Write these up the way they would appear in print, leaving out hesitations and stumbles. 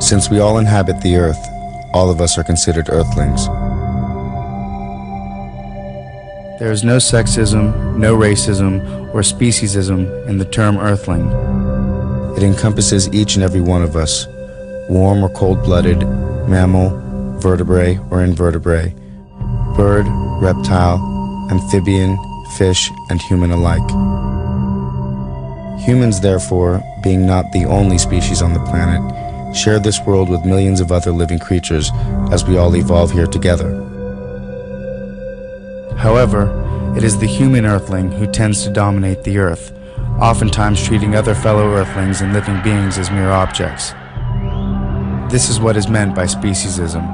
Since we all inhabit the earth, all of us are considered earthlings. There is no sexism, no racism, or speciesism in the term earthling. It encompasses each and every one of us, warm or cold-blooded, mammal, vertebrate or invertebrate, bird, reptile, amphibian, fish, and human alike. Humans, therefore, being not the only species on the planet, share this world with millions of other living creatures as we all evolve here together. However, it is the human earthling who tends to dominate the earth, oftentimes treating other fellow earthlings and living beings as mere objects. This is what is meant by speciesism.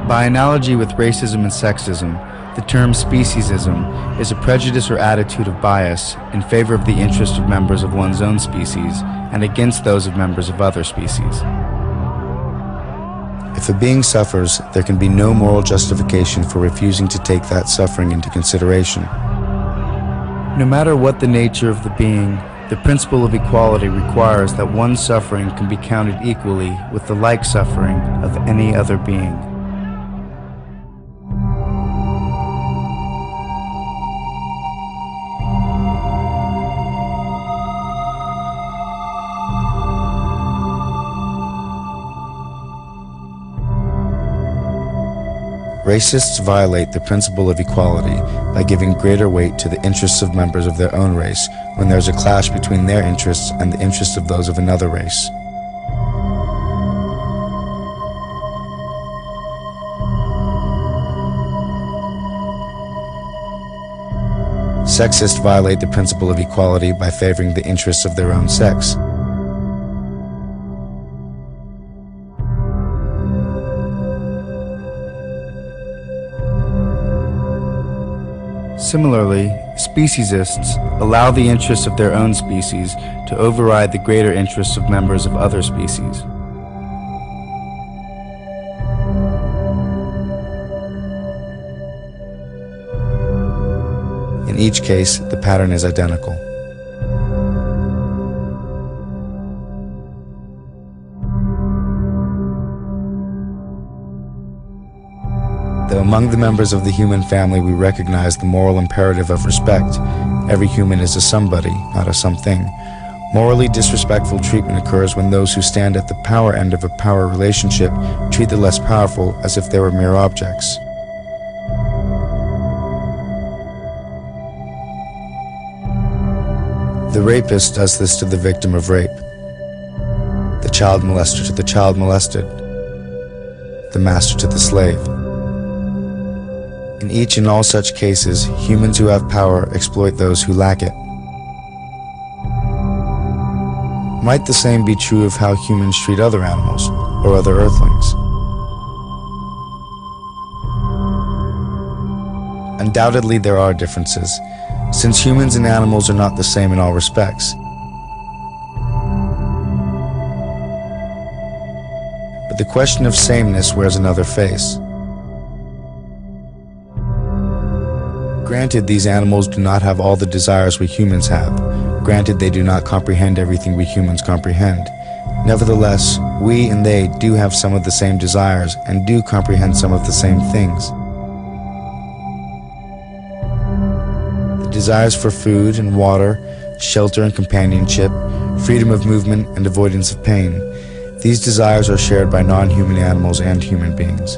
By analogy with racism and sexism, the term speciesism is a prejudice or attitude of bias in favor of the interest of members of one's own species and against those of members of other species. If a being suffers, there can be no moral justification for refusing to take that suffering into consideration. No matter what the nature of the being, the principle of equality requires that one's suffering can be counted equally with the like suffering of any other being. Racists violate the principle of equality by giving greater weight to the interests of members of their own race when there is a clash between their interests and the interests of those of another race. Sexists violate the principle of equality by favoring the interests of their own sex. Similarly, speciesists allow the interests of their own species to override the greater interests of members of other species. In each case, the pattern is identical. Though among the members of the human family we recognize the moral imperative of respect, every human is a somebody, not a something. Morally disrespectful treatment occurs when those who stand at the power end of a power relationship treat the less powerful as if they were mere objects. The rapist does this to the victim of rape, the child molester to the child molested, the master to the slave. In each and all such cases, humans who have power exploit those who lack it. Might the same be true of how humans treat other animals or other earthlings? Undoubtedly there are differences, since humans and animals are not the same in all respects. But the question of sameness wears another face. Granted, these animals do not have all the desires we humans have. Granted, they do not comprehend everything we humans comprehend. Nevertheless, we and they do have some of the same desires and do comprehend some of the same things. The desires for food and water, shelter and companionship, freedom of movement and avoidance of pain. These desires are shared by non-human animals and human beings.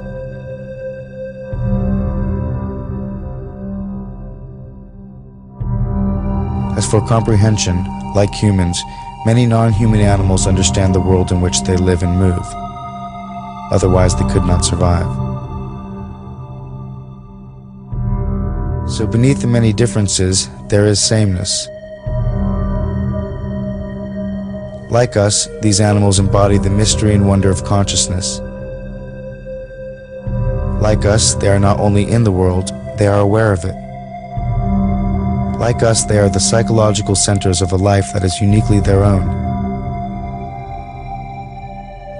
As for comprehension, like humans, many non-human animals understand the world in which they live and move. Otherwise, they could not survive. So beneath the many differences, there is sameness. Like us, these animals embody the mystery and wonder of consciousness. Like us, they are not only in the world, they are aware of it. Like us, they are the psychological centers of a life that is uniquely their own.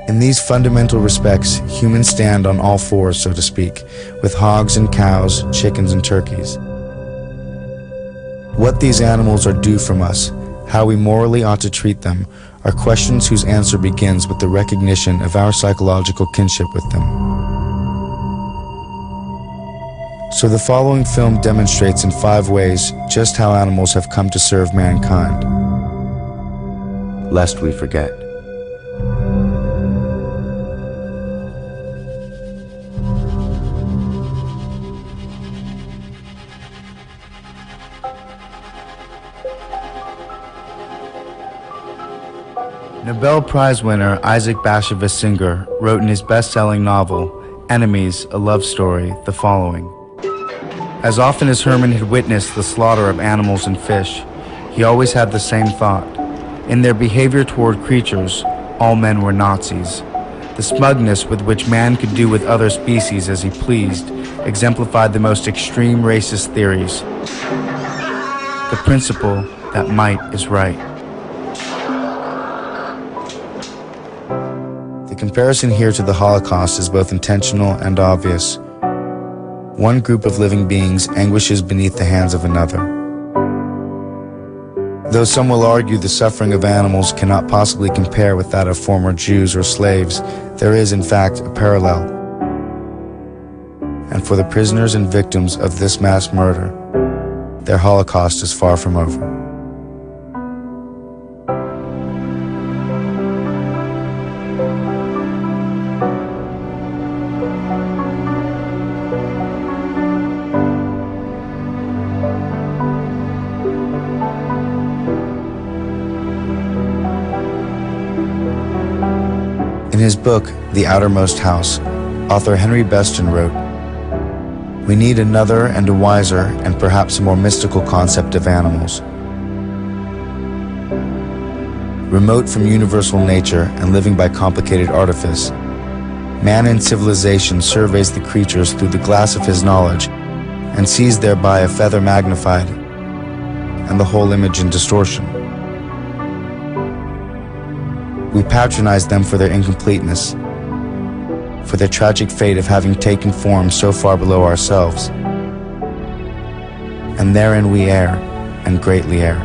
In these fundamental respects, humans stand on all fours, so to speak, with hogs and cows, chickens and turkeys. What these animals are due from us, how we morally ought to treat them, are questions whose answer begins with the recognition of our psychological kinship with them. So the following film demonstrates in 5 ways just how animals have come to serve mankind, lest we forget. Nobel Prize winner Isaac Bashevis Singer wrote in his best-selling novel, Enemies, a Love Story, the following. As often as Herman had witnessed the slaughter of animals and fish, he always had the same thought. In their behavior toward creatures, all men were Nazis. The smugness with which man could do with other species as he pleased exemplified the most extreme racist theories. The principle that might is right. The comparison here to the Holocaust is both intentional and obvious. One group of living beings anguishes beneath the hands of another. Though some will argue the suffering of animals cannot possibly compare with that of former Jews or slaves, there is in fact a parallel. And for the prisoners and victims of this mass murder, their Holocaust is far from over. In his book, The Outermost House, author Henry Beston wrote, "We need another and a wiser and perhaps a more mystical concept of animals. Remote from universal nature and living by complicated artifice, man in civilization surveys the creatures through the glass of his knowledge and sees thereby a feather magnified and the whole image in distortion. We patronize them for their incompleteness, for their tragic fate of having taken form so far below ourselves. And therein we err, and greatly err.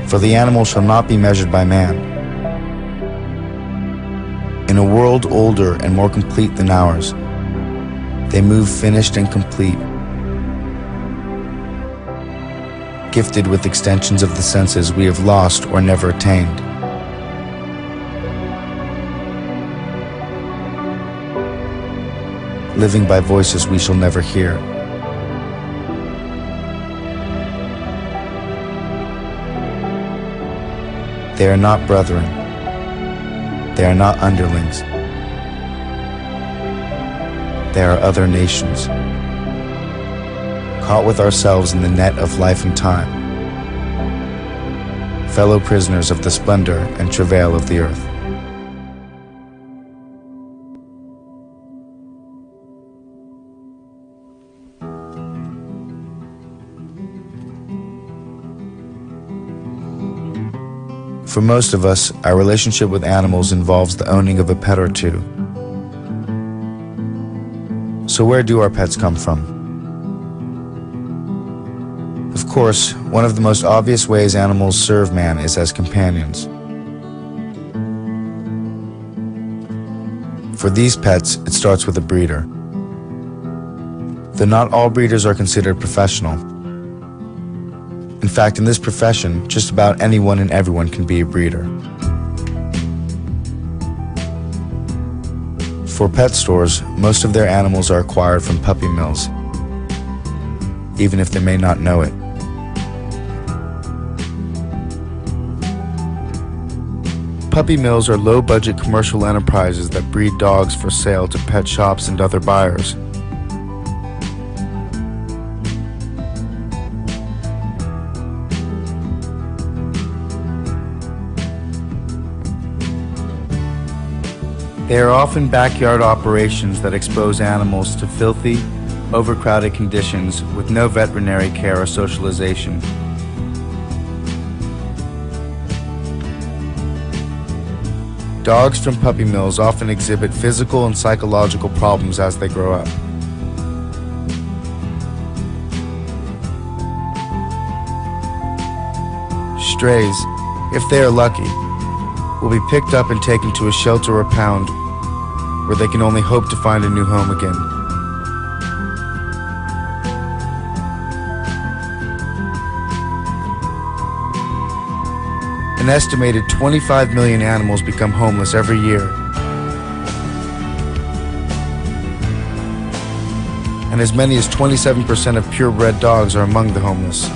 For the animal shall not be measured by man. In a world older and more complete than ours, they move finished and complete, gifted with extensions of the senses we have lost or never attained. Living by voices we shall never hear. They are not brethren. They are not underlings. They are other nations, caught with ourselves in the net of life and time, fellow prisoners of the splendor and travail of the earth." For most of us, our relationship with animals involves the owning of a pet or two. So where do our pets come from? Of course, one of the most obvious ways animals serve man is as companions. For these pets, it starts with a breeder. Though not all breeders are considered professional. In fact, in this profession, just about anyone and everyone can be a breeder. For pet stores, most of their animals are acquired from puppy mills, even if they may not know it. Puppy mills are low-budget commercial enterprises that breed dogs for sale to pet shops and other buyers. They are often backyard operations that expose animals to filthy, overcrowded conditions with no veterinary care or socialization. Dogs from puppy mills often exhibit physical and psychological problems as they grow up. Strays, if they are lucky, will be picked up and taken to a shelter or pound where they can only hope to find a new home again. An estimated 25 million animals become homeless every year, and as many as 27% of purebred dogs are among the homeless.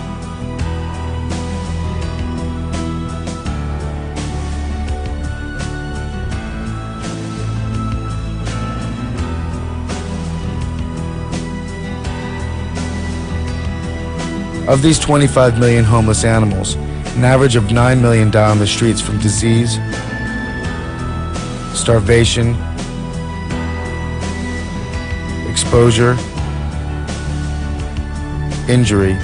Of these 25 million homeless animals, an average of 9 million die on the streets from disease, starvation, exposure, injury,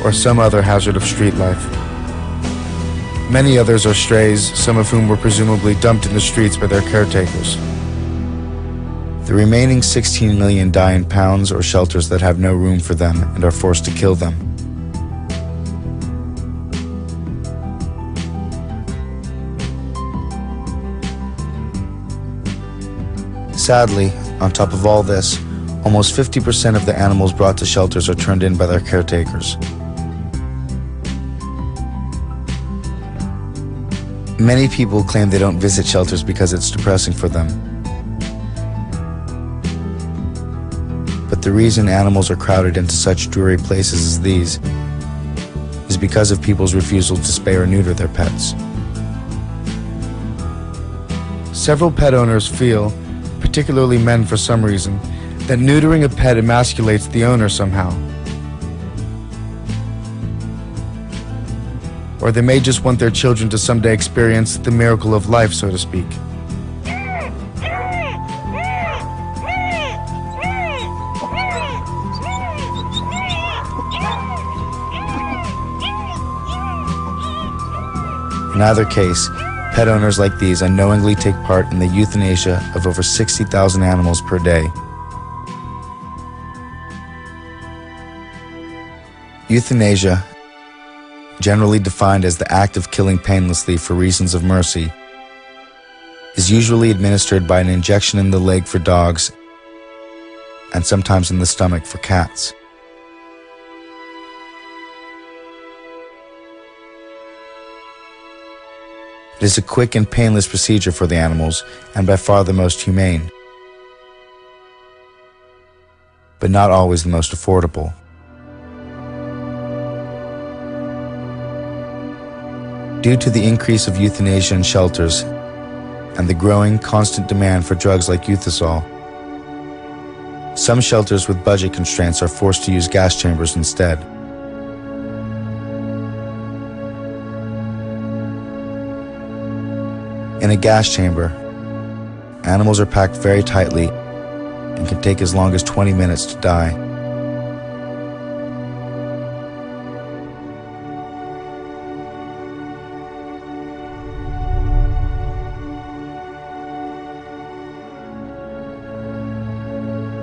or some other hazard of street life. Many others are strays, some of whom were presumably dumped in the streets by their caretakers. The remaining 16 million die in pounds or shelters that have no room for them and are forced to kill them. Sadly, on top of all this, almost 50% of the animals brought to shelters are turned in by their caretakers. Many people claim they don't visit shelters because it's depressing for them. But the reason animals are crowded into such dreary places as these is because of people's refusal to spay or neuter their pets. Several pet owners feel, particularly men for some reason, that neutering a pet emasculates the owner somehow. Or they may just want their children to someday experience the miracle of life, so to speak. In either case, pet owners like these unknowingly take part in the euthanasia of over 60,000 animals per day. Euthanasia, generally defined as the act of killing painlessly for reasons of mercy, is usually administered by an injection in the leg for dogs and sometimes in the stomach for cats. It is a quick and painless procedure for the animals, and by far the most humane, but not always the most affordable. Due to the increase of euthanasia in shelters and the growing, constant demand for drugs like Euthasol, some shelters with budget constraints are forced to use gas chambers instead. In a gas chamber, animals are packed very tightly and can take as long as 20 minutes to die.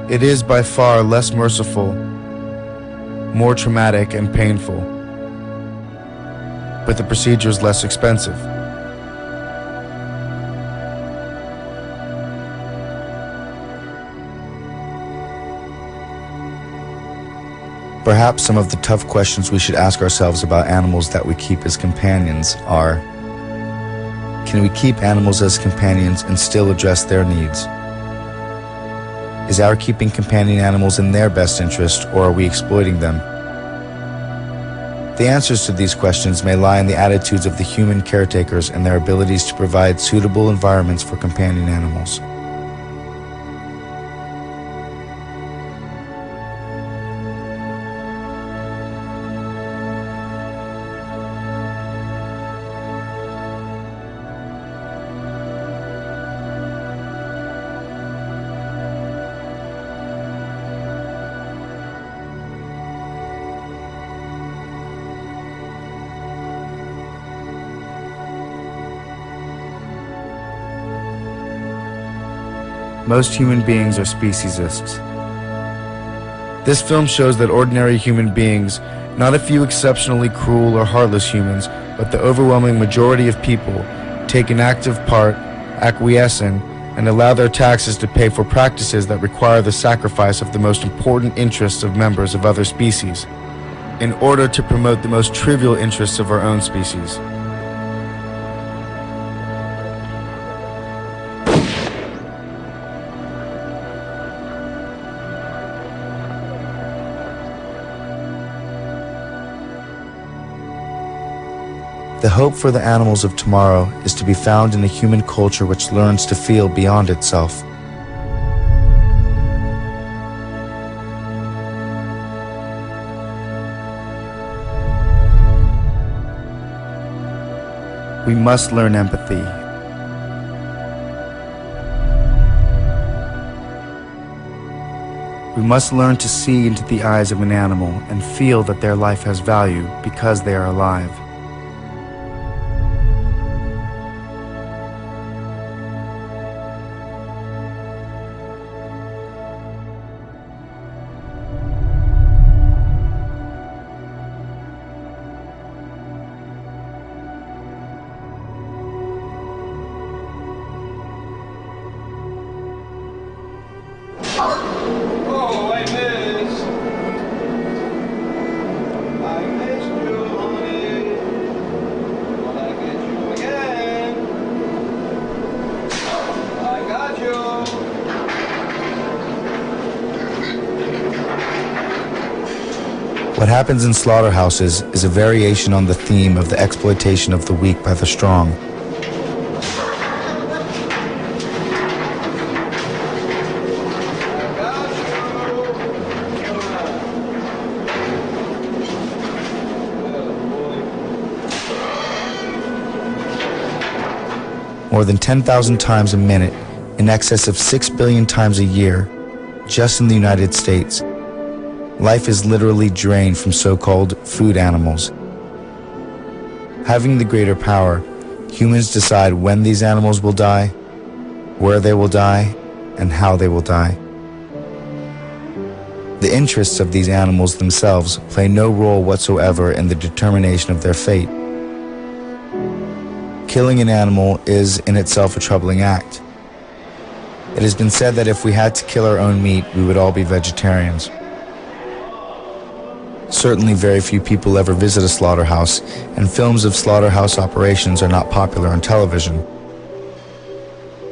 It is by far less merciful, more traumatic and painful, but the procedure is less expensive. Perhaps some of the tough questions we should ask ourselves about animals that we keep as companions are: can we keep animals as companions and still address their needs? Is our keeping companion animals in their best interest, or are we exploiting them? The answers to these questions may lie in the attitudes of the human caretakers and their abilities to provide suitable environments for companion animals. Most human beings are speciesists. This film shows that ordinary human beings, not a few exceptionally cruel or heartless humans, but the overwhelming majority of people, take an active part, acquiesce in, and allow their taxes to pay for practices that require the sacrifice of the most important interests of members of other species, in order to promote the most trivial interests of our own species. The hope for the animals of tomorrow is to be found in a human culture which learns to feel beyond itself. We must learn empathy. We must learn to see into the eyes of an animal and feel that their life has value because they are alive. What happens in slaughterhouses is a variation on the theme of the exploitation of the weak by the strong. More than 10,000 times a minute, in excess of 6 billion times a year, just in the United States, life is literally drained from so-called food animals. Having the greater power, humans decide when these animals will die, where they will die, and how they will die. The interests of these animals themselves play no role whatsoever in the determination of their fate. Killing an animal is in itself a troubling act. It has been said that if we had to kill our own meat, we would all be vegetarians. Certainly very few people ever visit a slaughterhouse, and films of slaughterhouse operations are not popular on television.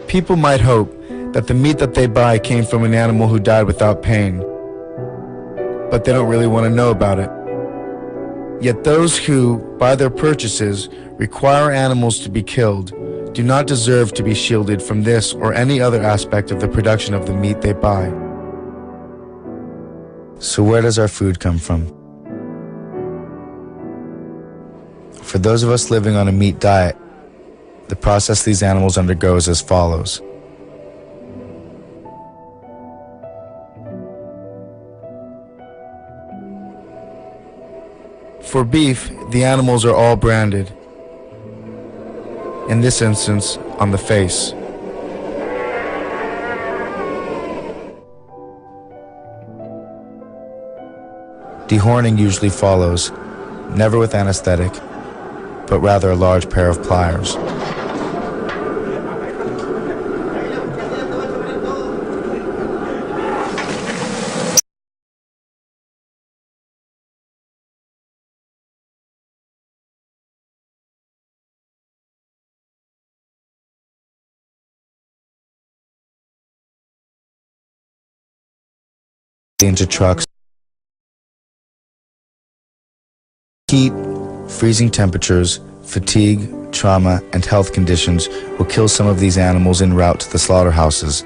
People might hope that the meat that they buy came from an animal who died without pain, but they don't really want to know about it. Yet those who, by their purchases, require animals to be killed do not deserve to be shielded from this or any other aspect of the production of the meat they buy. So where does our food come from? For those of us living on a meat diet, the process these animals undergo is as follows. For beef, the animals are all branded. In this instance, on the face. Dehorning usually follows, never with anesthetic, but rather a large pair of pliers. Into trucks. Heat, freezing temperatures, fatigue, trauma, and health conditions will kill some of these animals en route to the slaughterhouses.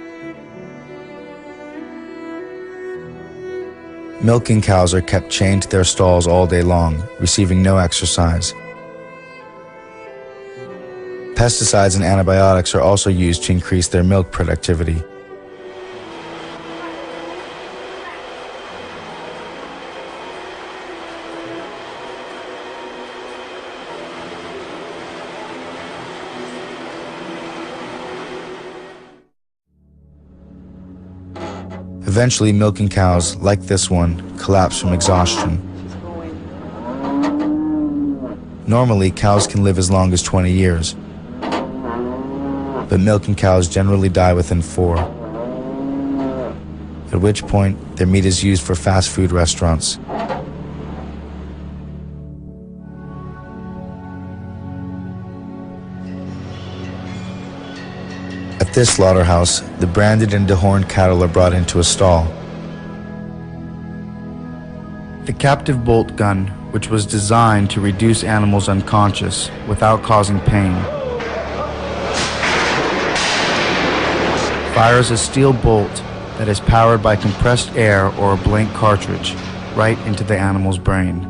Milking cows are kept chained to their stalls all day long, receiving no exercise. Pesticides and antibiotics are also used to increase their milk productivity. A Eventually, milking cows, like this one, collapse from exhaustion. Normally, cows can live as long as 20 years, but milking cows generally die within 4, at which point their meat is used for fast food restaurants. At this slaughterhouse, the branded and dehorned cattle are brought into a stall. The captive bolt gun, which was designed to reduce animals unconscious without causing pain, fires a steel bolt that is powered by compressed air or a blank cartridge right into the animal's brain.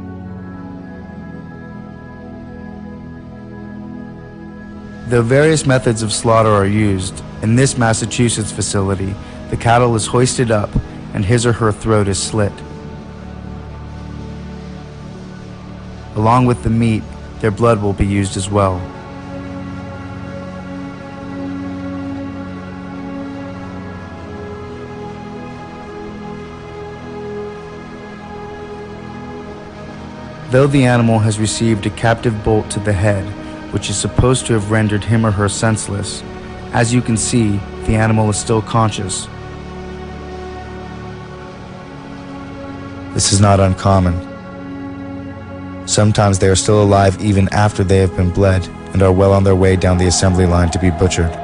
Though various methods of slaughter are used, in this Massachusetts facility, the cattle is hoisted up and his or her throat is slit. Along with the meat, their blood will be used as well. Though the animal has received a captive bolt to the head, which is supposed to have rendered him or her senseless, as you can see, the animal is still conscious. This is not uncommon. Sometimes they are still alive even after they have been bled and are well on their way down the assembly line to be butchered.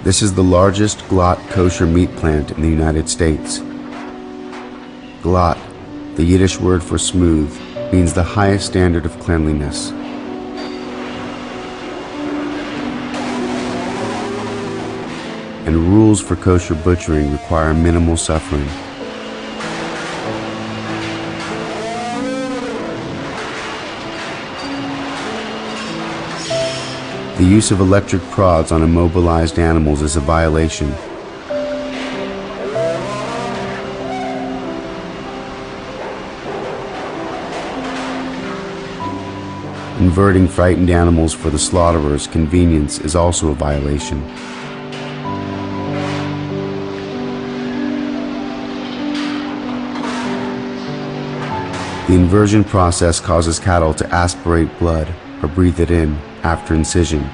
This is the largest glot kosher meat plant in the United States. Glot, the Yiddish word for smooth, means the highest standard of cleanliness. And rules for kosher butchering require minimal suffering. The use of electric prods on immobilized animals is a violation. Inverting frightened animals for the slaughterer's convenience is also a violation. The inversion process causes cattle to aspirate blood or breathe it in after incision.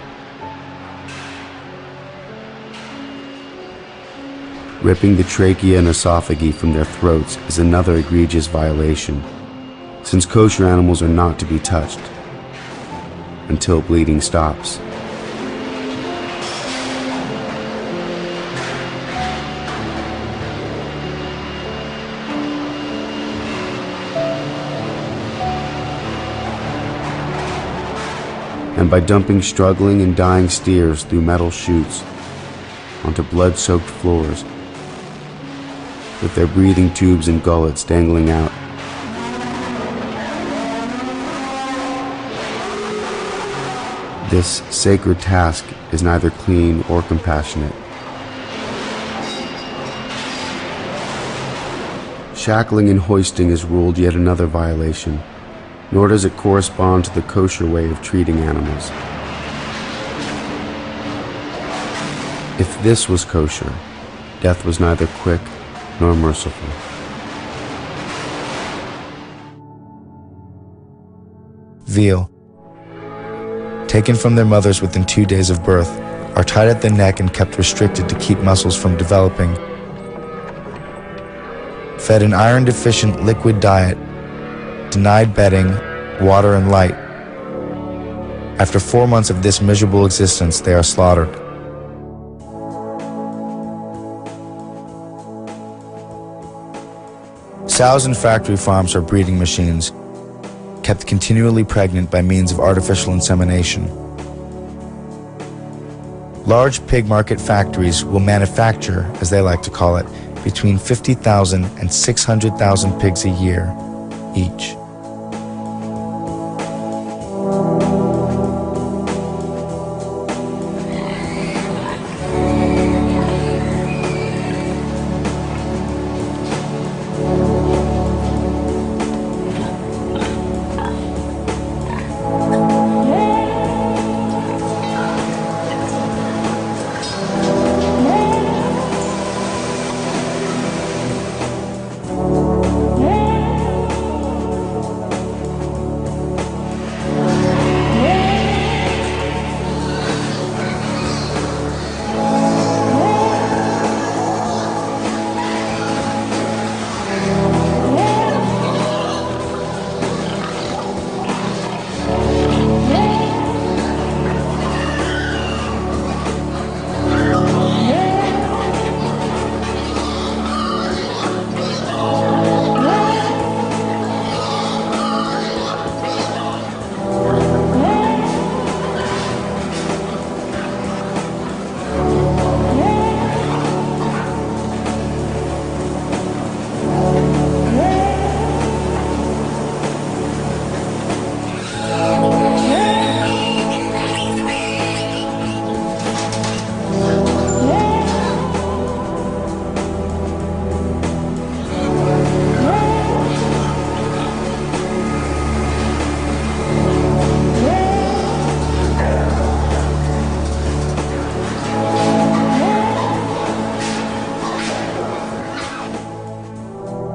Ripping the trachea and esophagus from their throats is another egregious violation, since kosher animals are not to be touched until bleeding stops. And by dumping struggling and dying steers through metal chutes onto blood-soaked floors, with their breathing tubes and gullets dangling out. This sacred task is neither clean or compassionate. Shackling and hoisting is ruled yet another violation, nor does it correspond to the kosher way of treating animals. If this was kosher, death was neither quick nor merciful. Veal, taken from their mothers within 2 days of birth, are tied at the neck and kept restricted to keep muscles from developing. Fed an iron-deficient liquid diet, denied bedding, water, and light. After 4 months of this miserable existence, they are slaughtered. Sows in factory farms are breeding machines, kept continually pregnant by means of artificial insemination. Large pig market factories will manufacture, as they like to call it, between 50,000 and 600,000 pigs a year each.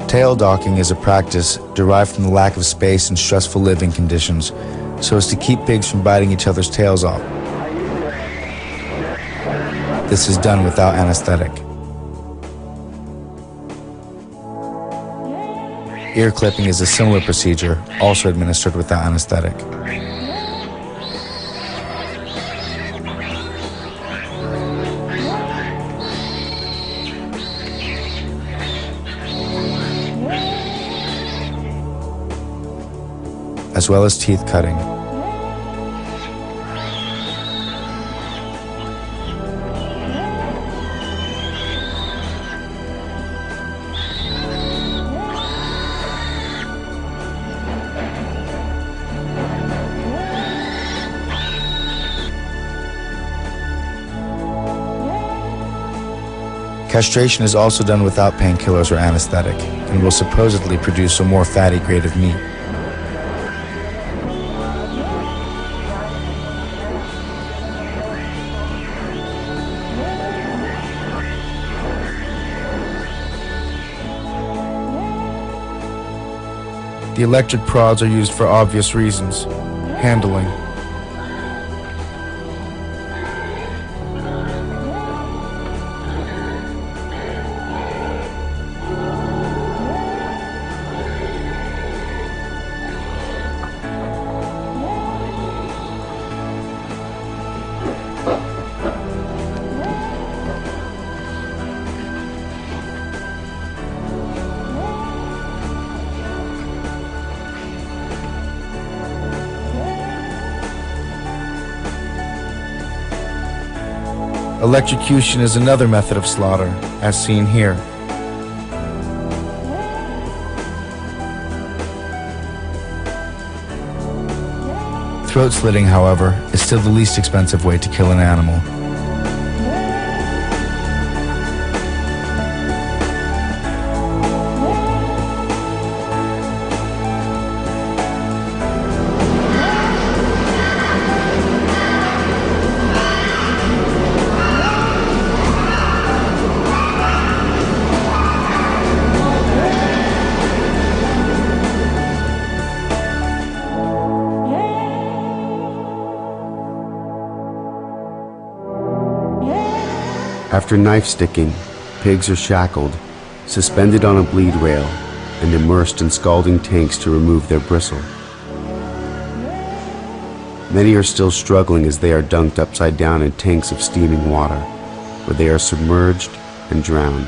Tail docking is a practice derived from the lack of space and stressful living conditions, so as to keep pigs from biting each other's tails off. This is done without anesthetic. Ear clipping is a similar procedure, also administered without anesthetic. As well as teeth cutting. Castration is also done without painkillers or anesthetic, and will supposedly produce a more fatty grade of meat. The electric prods are used for obvious reasons. Handling. Electrocution is another method of slaughter, as seen here. Throat slitting, however, is still the least expensive way to kill an animal. After knife sticking, pigs are shackled, suspended on a bleed rail, and immersed in scalding tanks to remove their bristle. Many are still struggling as they are dunked upside down in tanks of steaming water, where they are submerged and drowned.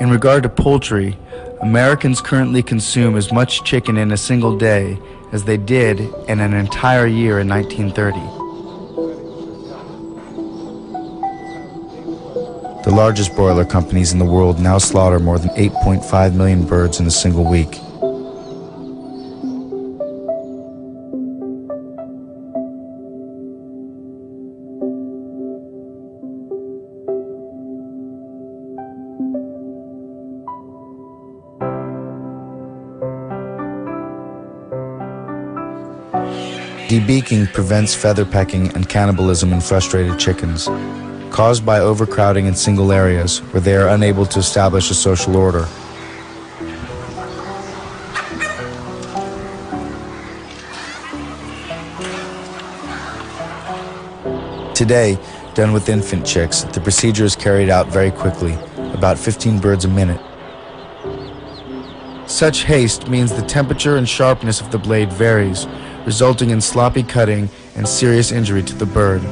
In regard to poultry, Americans currently consume as much chicken in a single day as they did in an entire year in 1930. The largest broiler companies in the world now slaughter more than 8.5 million birds in a single week. Debeaking prevents feather pecking and cannibalism in frustrated chickens, caused by overcrowding in single areas where they are unable to establish a social order. Today, done with infant chicks, the procedure is carried out very quickly, about 15 birds a minute. Such haste means the temperature and sharpness of the blade varies, resulting in sloppy cutting and serious injury to the bird.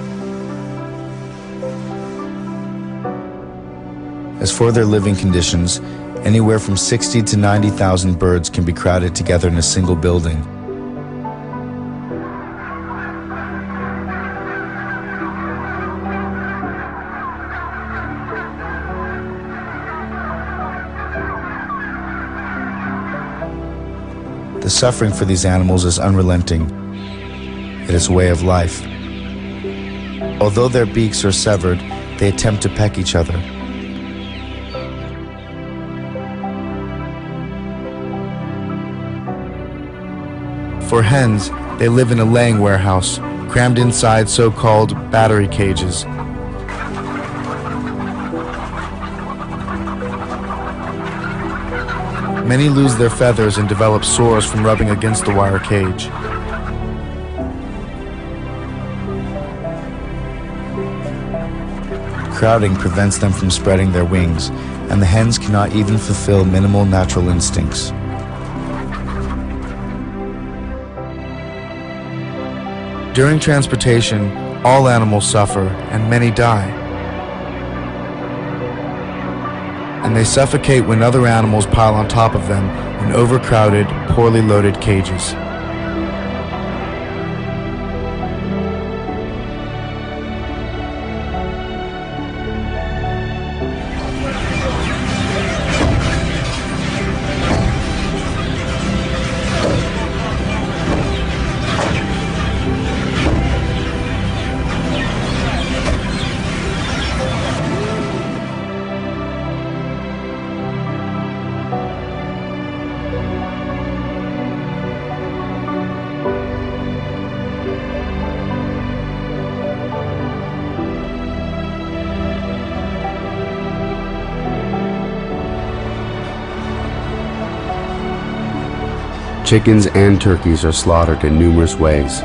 As for their living conditions, anywhere from 60 to 90,000 birds can be crowded together in a single building. The suffering for these animals is unrelenting. It is a way of life. Although their beaks are severed, they attempt to peck each other. For hens, they live in a laying warehouse, crammed inside so-called battery cages. Many lose their feathers and develop sores from rubbing against the wire cage. Crowding prevents them from spreading their wings, and the hens cannot even fulfill minimal natural instincts. During transportation, all animals suffer, and many die. And they suffocate when other animals pile on top of them in overcrowded, poorly loaded cages. Chickens and turkeys are slaughtered in numerous ways.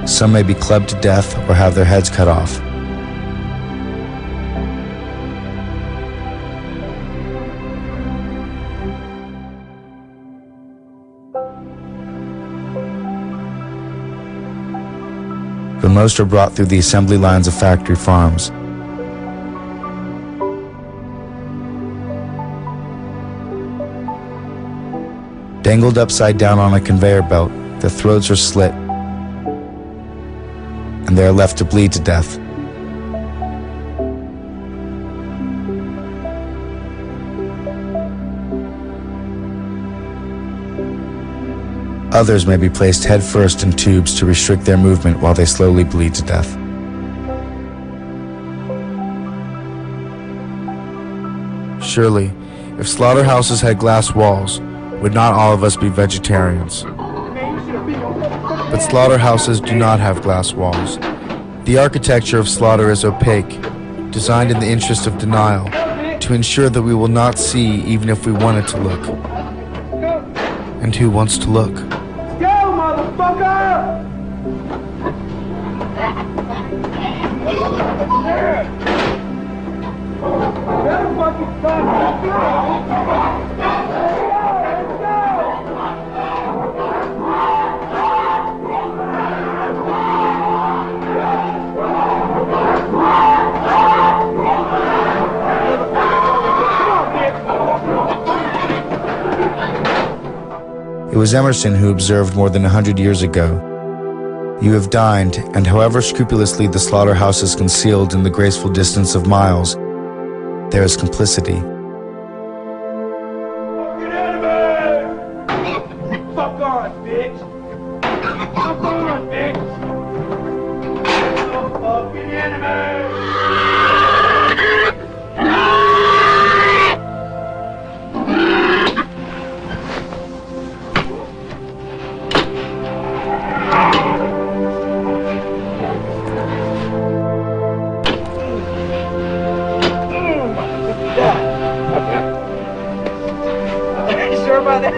Some may be clubbed to death or have their heads cut off. But most are brought through the assembly lines of factory farms. Dangled upside down on a conveyor belt, their throats are slit, and they are left to bleed to death. Others may be placed headfirst in tubes to restrict their movement while they slowly bleed to death. Surely, if slaughterhouses had glass walls, would not all of us be vegetarians? But slaughterhouses do not have glass walls. The architecture of slaughter is opaque, designed in the interest of denial, to ensure that we will not see even if we wanted to look. And who wants to look? Go, motherfucker! Better fucking stop! It was Emerson who observed more than 100 years ago, "You have dined, and however scrupulously the slaughterhouse is concealed in the graceful distance of miles, there is complicity." Fucking enemy! Fuck on, bitch! Fuck on, bitch! Fucking enemy! Sure about that?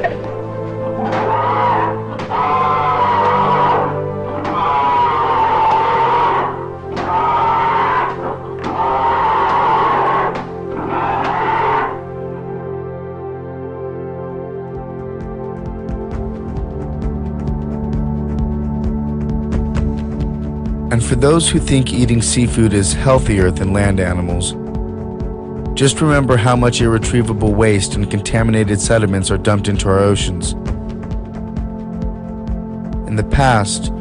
And for those who think eating seafood is healthier than land animals, just remember how much irretrievable waste and contaminated sediments are dumped into our oceans. In the past,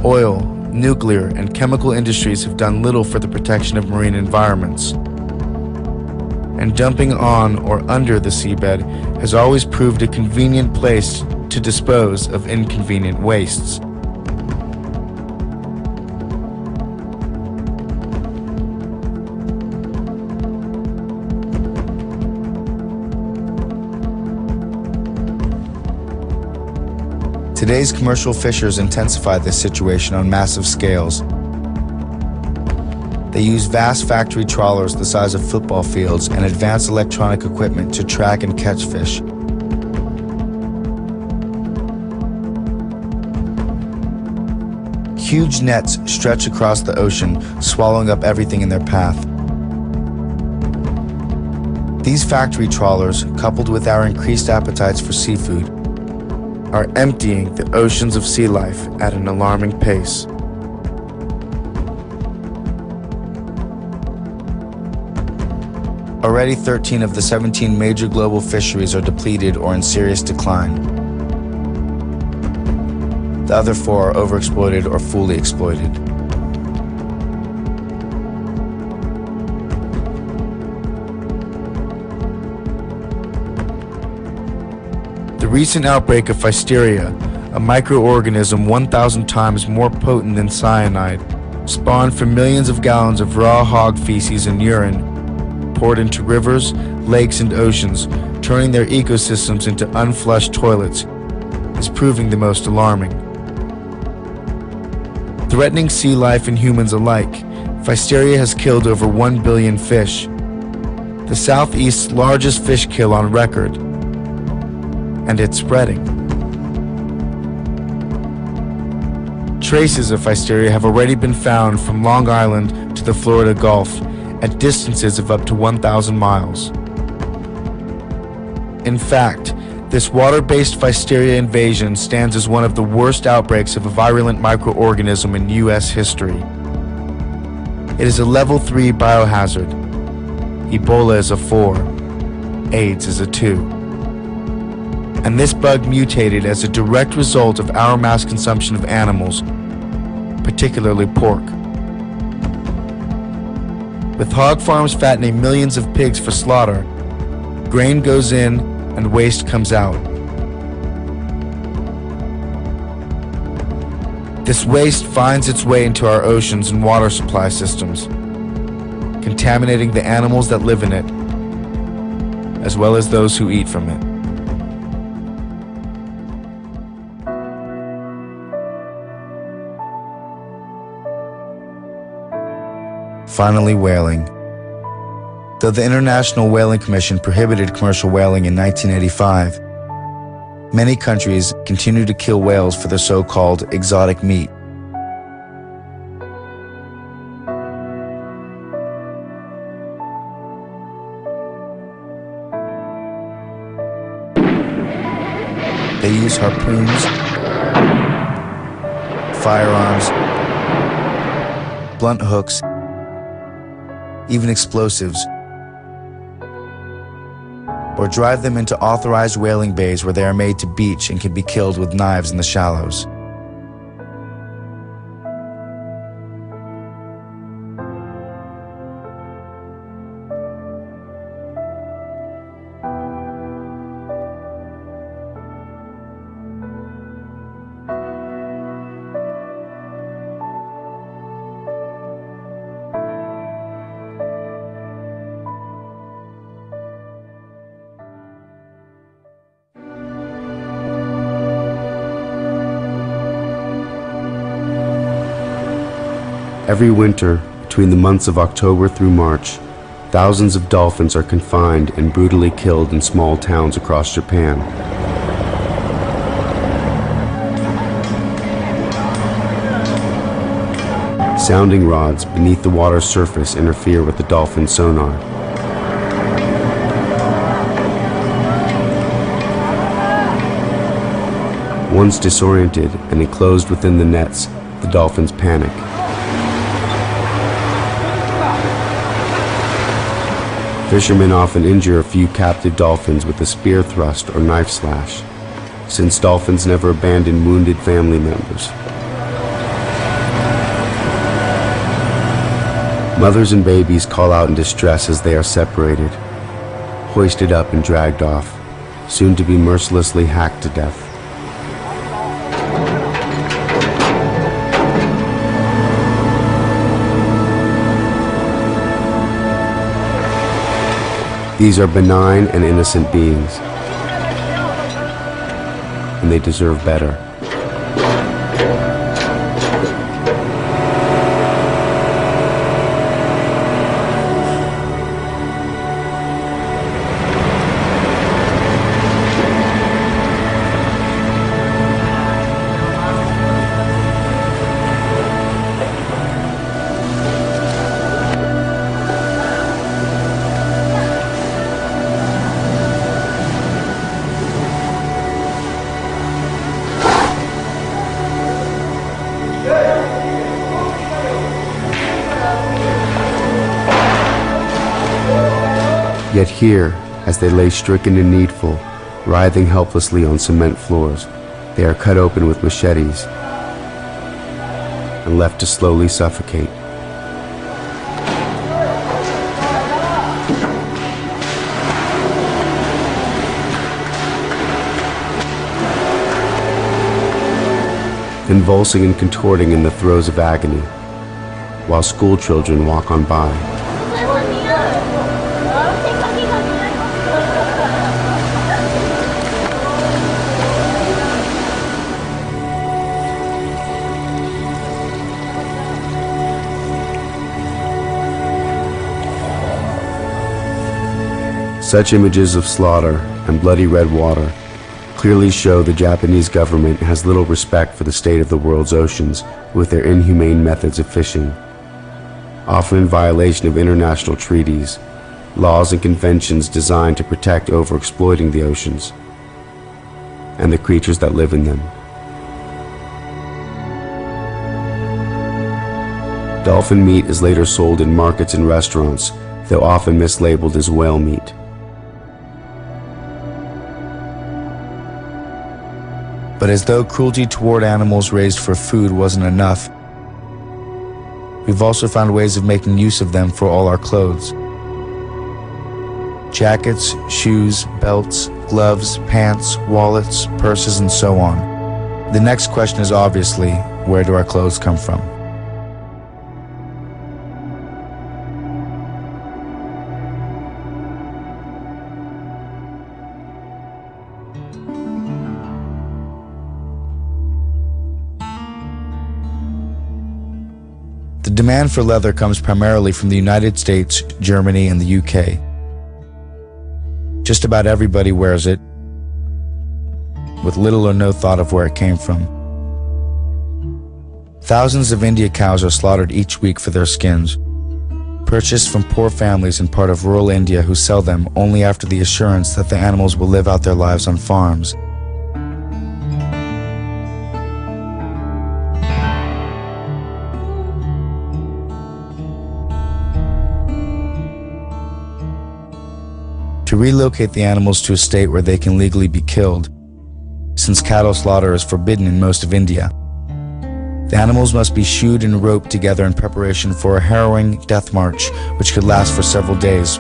oil, nuclear, and chemical industries have done little for the protection of marine environments. And dumping on or under the seabed has always proved a convenient place to dispose of inconvenient wastes. Today's commercial fishers intensify this situation on massive scales. They use vast factory trawlers the size of football fields and advanced electronic equipment to track and catch fish. Huge nets stretch across the ocean, swallowing up everything in their path. These factory trawlers, coupled with our increased appetites for seafood, are emptying the oceans of sea life at an alarming pace. Already 13 of the 17 major global fisheries are depleted or in serious decline. The other 4 are overexploited or fully exploited. The recent outbreak of Pfiesteria, a microorganism 1,000 times more potent than cyanide, spawned from millions of gallons of raw hog feces and urine poured into rivers, lakes, and oceans, turning their ecosystems into unflushed toilets, is proving the most alarming. Threatening sea life and humans alike, Pfiesteria has killed over 1 billion fish, the Southeast's largest fish kill on record, and it's spreading. Traces of Pfiesteria have already been found from Long Island to the Florida Gulf at distances of up to 1,000 miles. In fact, this water-based Pfiesteria invasion stands as one of the worst outbreaks of a virulent microorganism in U.S. history. It is a level 3 biohazard. Ebola is a 4. AIDS is a 2. And this bug mutated as a direct result of our mass consumption of animals, particularly pork. With hog farms fattening millions of pigs for slaughter, grain goes in and waste comes out. This waste finds its way into our oceans and water supply systems, contaminating the animals that live in it, as well as those who eat from it. Finally, whaling. Though the International Whaling Commission prohibited commercial whaling in 1985, many countries continue to kill whales for their so-called exotic meat. They use harpoons, firearms, blunt hooks, even explosives, or drive them into authorized whaling bays where they are made to beach and can be killed with knives in the shallows. Every winter, between the months of October through March, thousands of dolphins are confined and brutally killed in small towns across Japan. Sounding rods beneath the water's surface interfere with the dolphin sonar. Once disoriented and enclosed within the nets, the dolphins panic. Fishermen often injure a few captive dolphins with a spear thrust or knife slash, since dolphins never abandon wounded family members. Mothers and babies call out in distress as they are separated, hoisted up and dragged off, soon to be mercilessly hacked to death. These are benign and innocent beings, and they deserve better. Yet here, as they lay stricken and needful, writhing helplessly on cement floors, they are cut open with machetes and left to slowly suffocate. Convulsing and contorting in the throes of agony, while school children walk on by. Such images of slaughter and bloody red water clearly show the Japanese government has little respect for the state of the world's oceans with their inhumane methods of fishing, often in violation of international treaties, laws and conventions designed to protect overexploiting the oceans and the creatures that live in them. Dolphin meat is later sold in markets and restaurants, though often mislabeled as whale meat. But as though cruelty toward animals raised for food wasn't enough, we've also found ways of making use of them for all our clothes. Jackets, shoes, belts, gloves, pants, wallets, purses, and so on. The next question is obviously, where do our clothes come from? The demand for leather comes primarily from the United States, Germany, and the UK. Just about everybody wears it, with little or no thought of where it came from. Thousands of India cows are slaughtered each week for their skins, purchased from poor families in part of rural India who sell them only after the assurance that the animals will live out their lives on farms. To relocate the animals to a state where they can legally be killed, since cattle slaughter is forbidden in most of India, the animals must be shoed and roped together in preparation for a harrowing death march which could last for several days.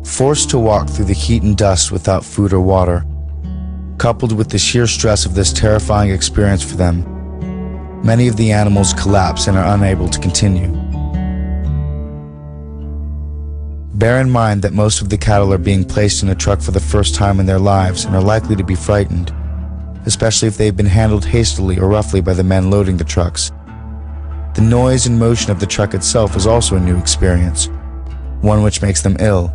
Forced to walk through the heat and dust without food or water, coupled with the sheer stress of this terrifying experience for them, many of the animals collapse and are unable to continue. Bear in mind that most of the cattle are being placed in a truck for the first time in their lives and are likely to be frightened, especially if they've been handled hastily or roughly by the men loading the trucks. The noise and motion of the truck itself is also a new experience, one which makes them ill.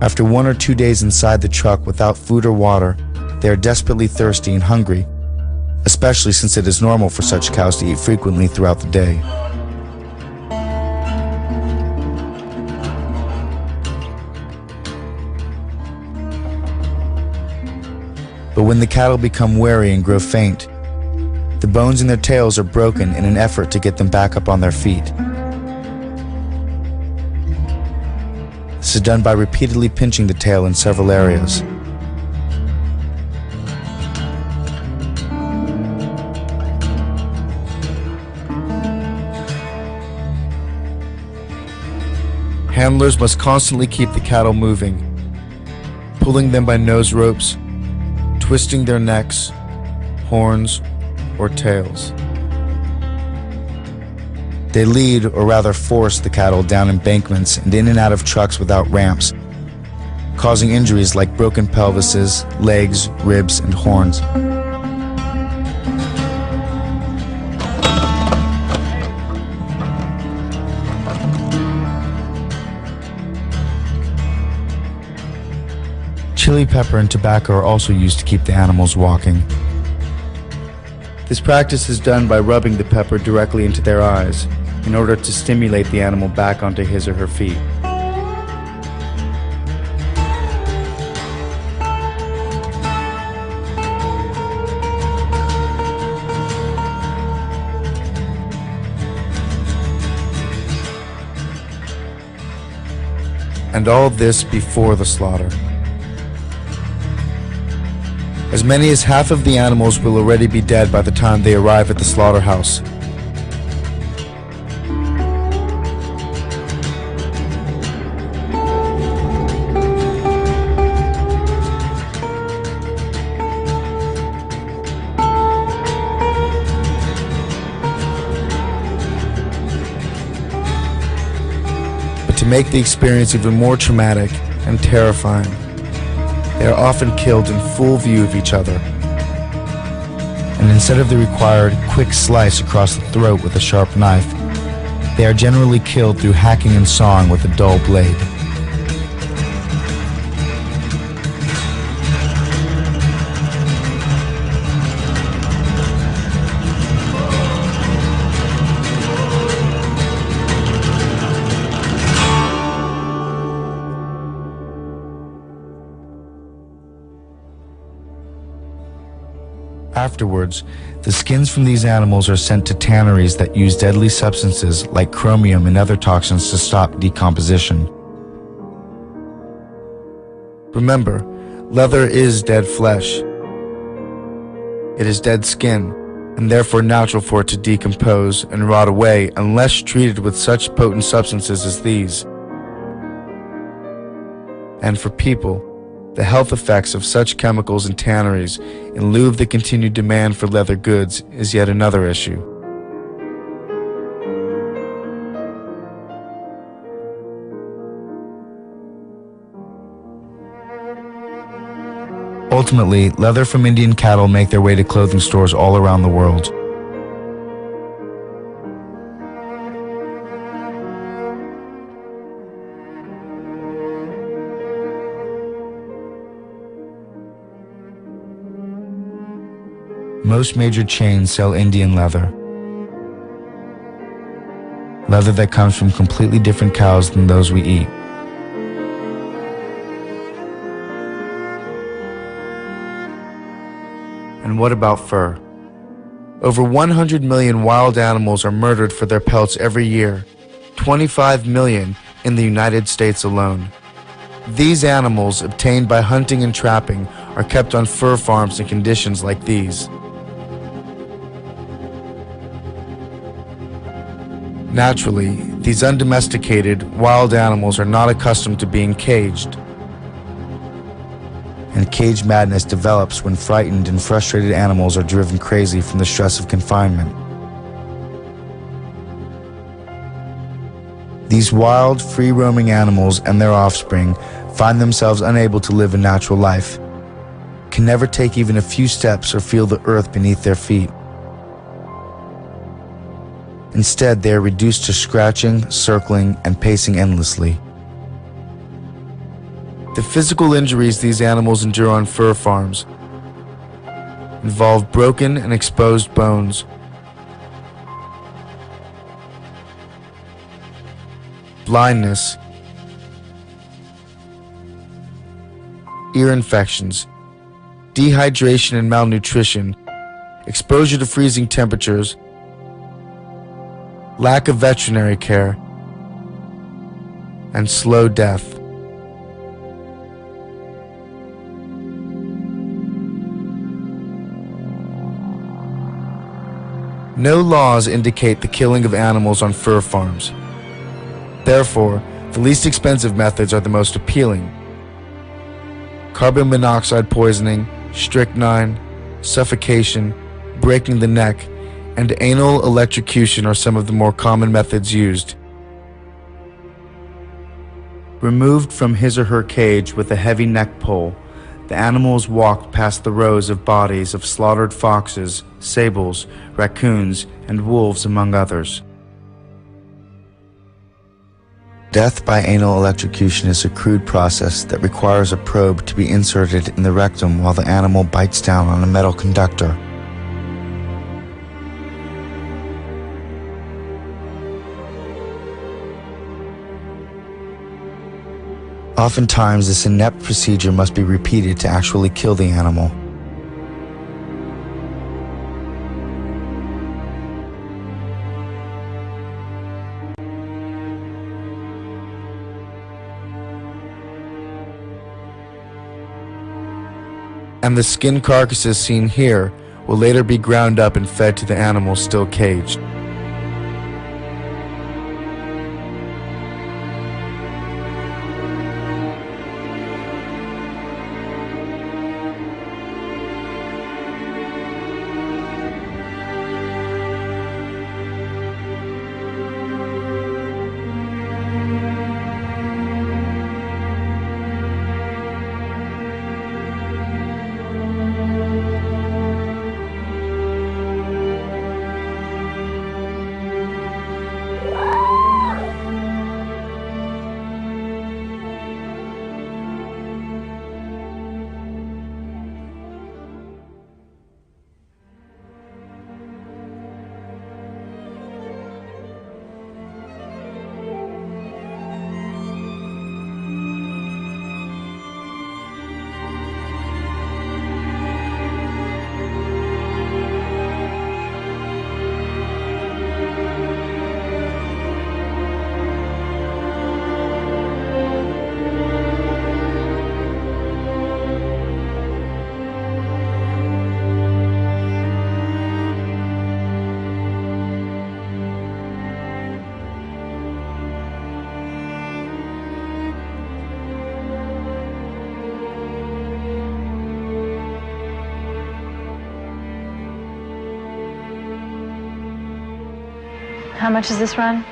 After 1 or 2 days inside the truck without food or water, they are desperately thirsty and hungry, especially since it is normal for such cows to eat frequently throughout the day. But when the cattle become weary and grow faint, the bones in their tails are broken in an effort to get them back up on their feet. This is done by repeatedly pinching the tail in several areas. Handlers must constantly keep the cattle moving, pulling them by nose ropes, twisting their necks, horns, or tails. They lead, or rather force, the cattle down embankments and in and out of trucks without ramps, causing injuries like broken pelvises, legs, ribs, and horns. Chili pepper and tobacco are also used to keep the animals walking. This practice is done by rubbing the pepper directly into their eyes in order to stimulate the animal back onto his or her feet. And all this before the slaughter. As many as half of the animals will already be dead by the time they arrive at the slaughterhouse. But to make the experience even more traumatic and terrifying, they are often killed in full view of each other. And instead of the required quick slice across the throat with a sharp knife, they are generally killed through hacking and sawing with a dull blade. Afterwards, the skins from these animals are sent to tanneries that use deadly substances like chromium and other toxins to stop decomposition. Remember, leather is dead flesh. It is dead skin, and therefore natural for it to decompose and rot away unless treated with such potent substances as these. And for people, the health effects of such chemicals and tanneries in lieu of the continued demand for leather goods is yet another issue. Ultimately, leather from Indian cattle make their way to clothing stores all around the world. Most major chains sell Indian leather. Leather that comes from completely different cows than those we eat. And what about fur? Over 100 million wild animals are murdered for their pelts every year, 25 million in the United States alone. These animals, obtained by hunting and trapping, are kept on fur farms in conditions like these. Naturally, these undomesticated, wild animals are not accustomed to being caged. And cage madness develops when frightened and frustrated animals are driven crazy from the stress of confinement. These wild, free-roaming animals and their offspring find themselves unable to live a natural life, can never take even a few steps or feel the earth beneath their feet. Instead, they are reduced to scratching, circling, and pacing endlessly. The physical injuries these animals endure on fur farms involve broken and exposed bones, blindness, ear infections, dehydration and malnutrition, exposure to freezing temperatures, lack of veterinary care, and slow death. No laws indicate the killing of animals on fur farms. Therefore, the least expensive methods are the most appealing. Carbon monoxide poisoning, strychnine, suffocation, breaking the neck, and anal electrocution are some of the more common methods used. Removed from his or her cage with a heavy neck pole, the animal is walked past the rows of bodies of slaughtered foxes, sables, raccoons, and wolves, among others. Death by anal electrocution is a crude process that requires a probe to be inserted in the rectum while the animal bites down on a metal conductor. Oftentimes, this inept procedure must be repeated to actually kill the animal. And the skin carcasses seen here will later be ground up and fed to the animals still caged. How much is this run?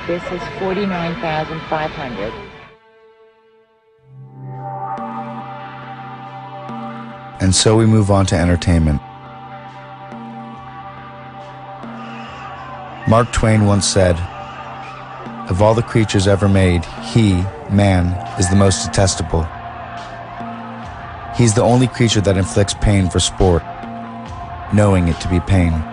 This is $49,500. And so we move on to entertainment. Mark Twain once said, "Of all the creatures ever made, he, man, is the most detestable. He's the only creature that inflicts pain for sport, knowing it to be pain."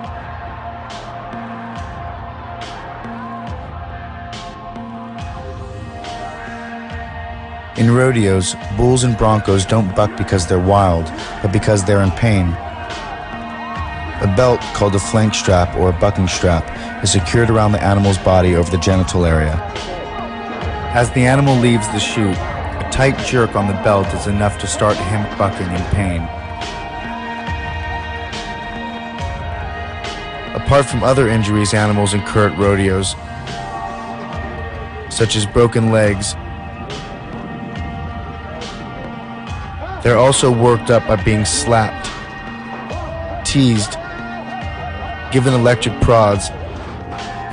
In rodeos, bulls and broncos don't buck because they're wild, but because they're in pain. A belt, called a flank strap or a bucking strap, is secured around the animal's body over the genital area. As the animal leaves the chute, a tight jerk on the belt is enough to start him bucking in pain. Apart from other injuries animals incur at rodeos, such as broken legs, they're also worked up by being slapped, teased, given electric prods,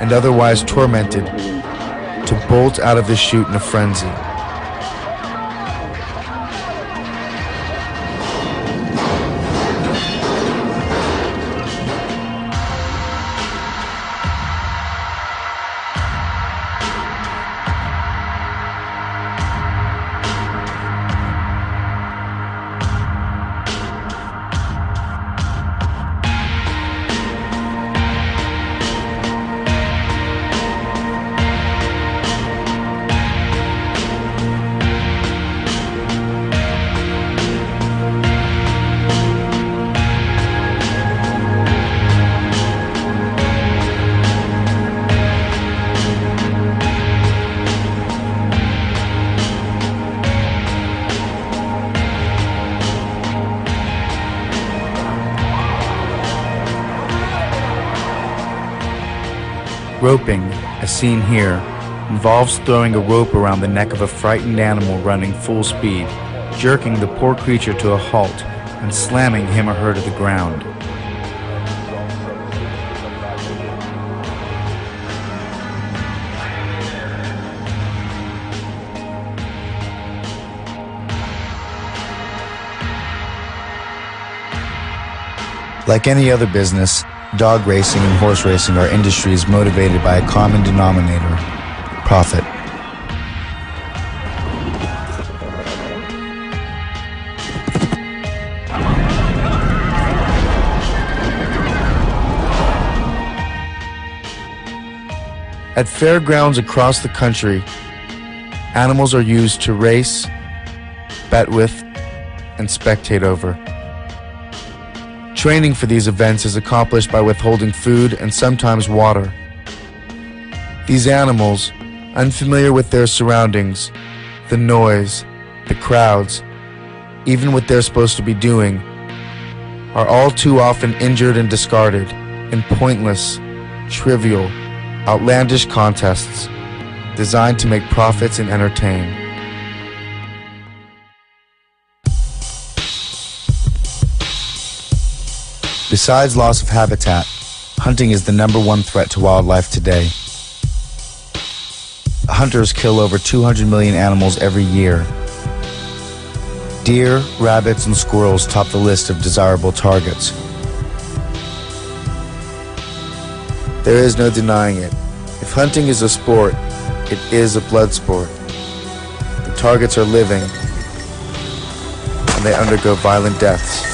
and otherwise tormented to bolt out of the chute in a frenzy. Roping, as seen here, involves throwing a rope around the neck of a frightened animal running full speed, jerking the poor creature to a halt, and slamming him or her to the ground. Like any other business, dog racing and horse racing are industries motivated by a common denominator: profit. At fairgrounds across the country, animals are used to race, bet with, and spectate over. Training for these events is accomplished by withholding food and sometimes water. These animals, unfamiliar with their surroundings, the noise, the crowds, even what they're supposed to be doing, are all too often injured and discarded in pointless, trivial, outlandish contests designed to make profits and entertain. Besides loss of habitat, hunting is the #1 threat to wildlife today. Hunters kill over 200 million animals every year. Deer, rabbits, and squirrels top the list of desirable targets. There is no denying it. If hunting is a sport, it is a blood sport. The targets are living, and they undergo violent deaths.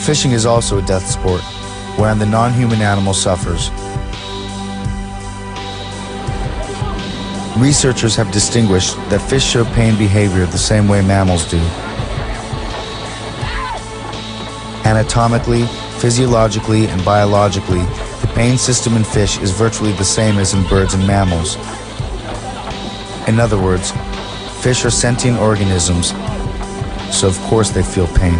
Fishing is also a death sport, wherein the non-human animal suffers. Researchers have distinguished that fish show pain behavior the same way mammals do. Anatomically, physiologically, and biologically, the pain system in fish is virtually the same as in birds and mammals. In other words, fish are sentient organisms, so of course they feel pain.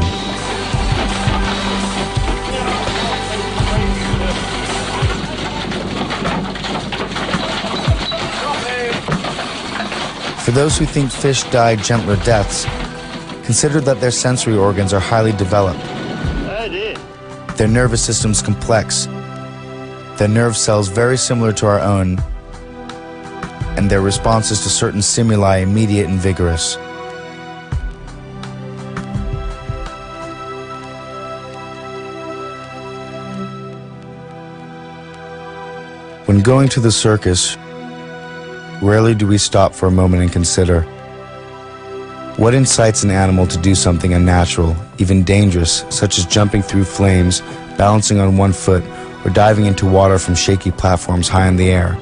For those who think fish die gentler deaths, consider that their sensory organs are highly developed. Their nervous system's complex. Their nerve cells very similar to our own, and their responses to certain stimuli immediate and vigorous. When going to the circus, rarely do we stop for a moment and consider what incites an animal to do something unnatural, even dangerous, such as jumping through flames, balancing on one foot, or diving into water from shaky platforms high in the air.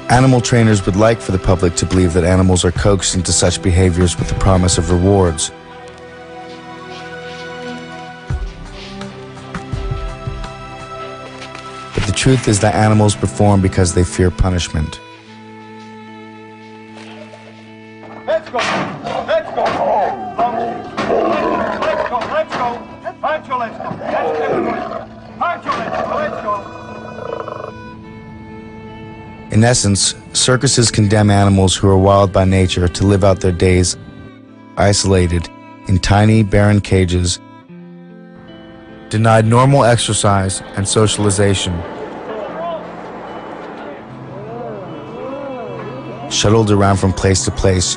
Animal trainers would like for the public to believe that animals are coaxed into such behaviors with the promise of rewards. But the truth is that animals perform because they fear punishment. Let's go. Let's go. Let's go. Let's go. Pancho, let's go. That's good. Pancho, let's go. Let's go. In essence, circuses condemn animals who are wild by nature to live out their days isolated in tiny, barren cages, denied normal exercise and socialization, shuttled around from place to place,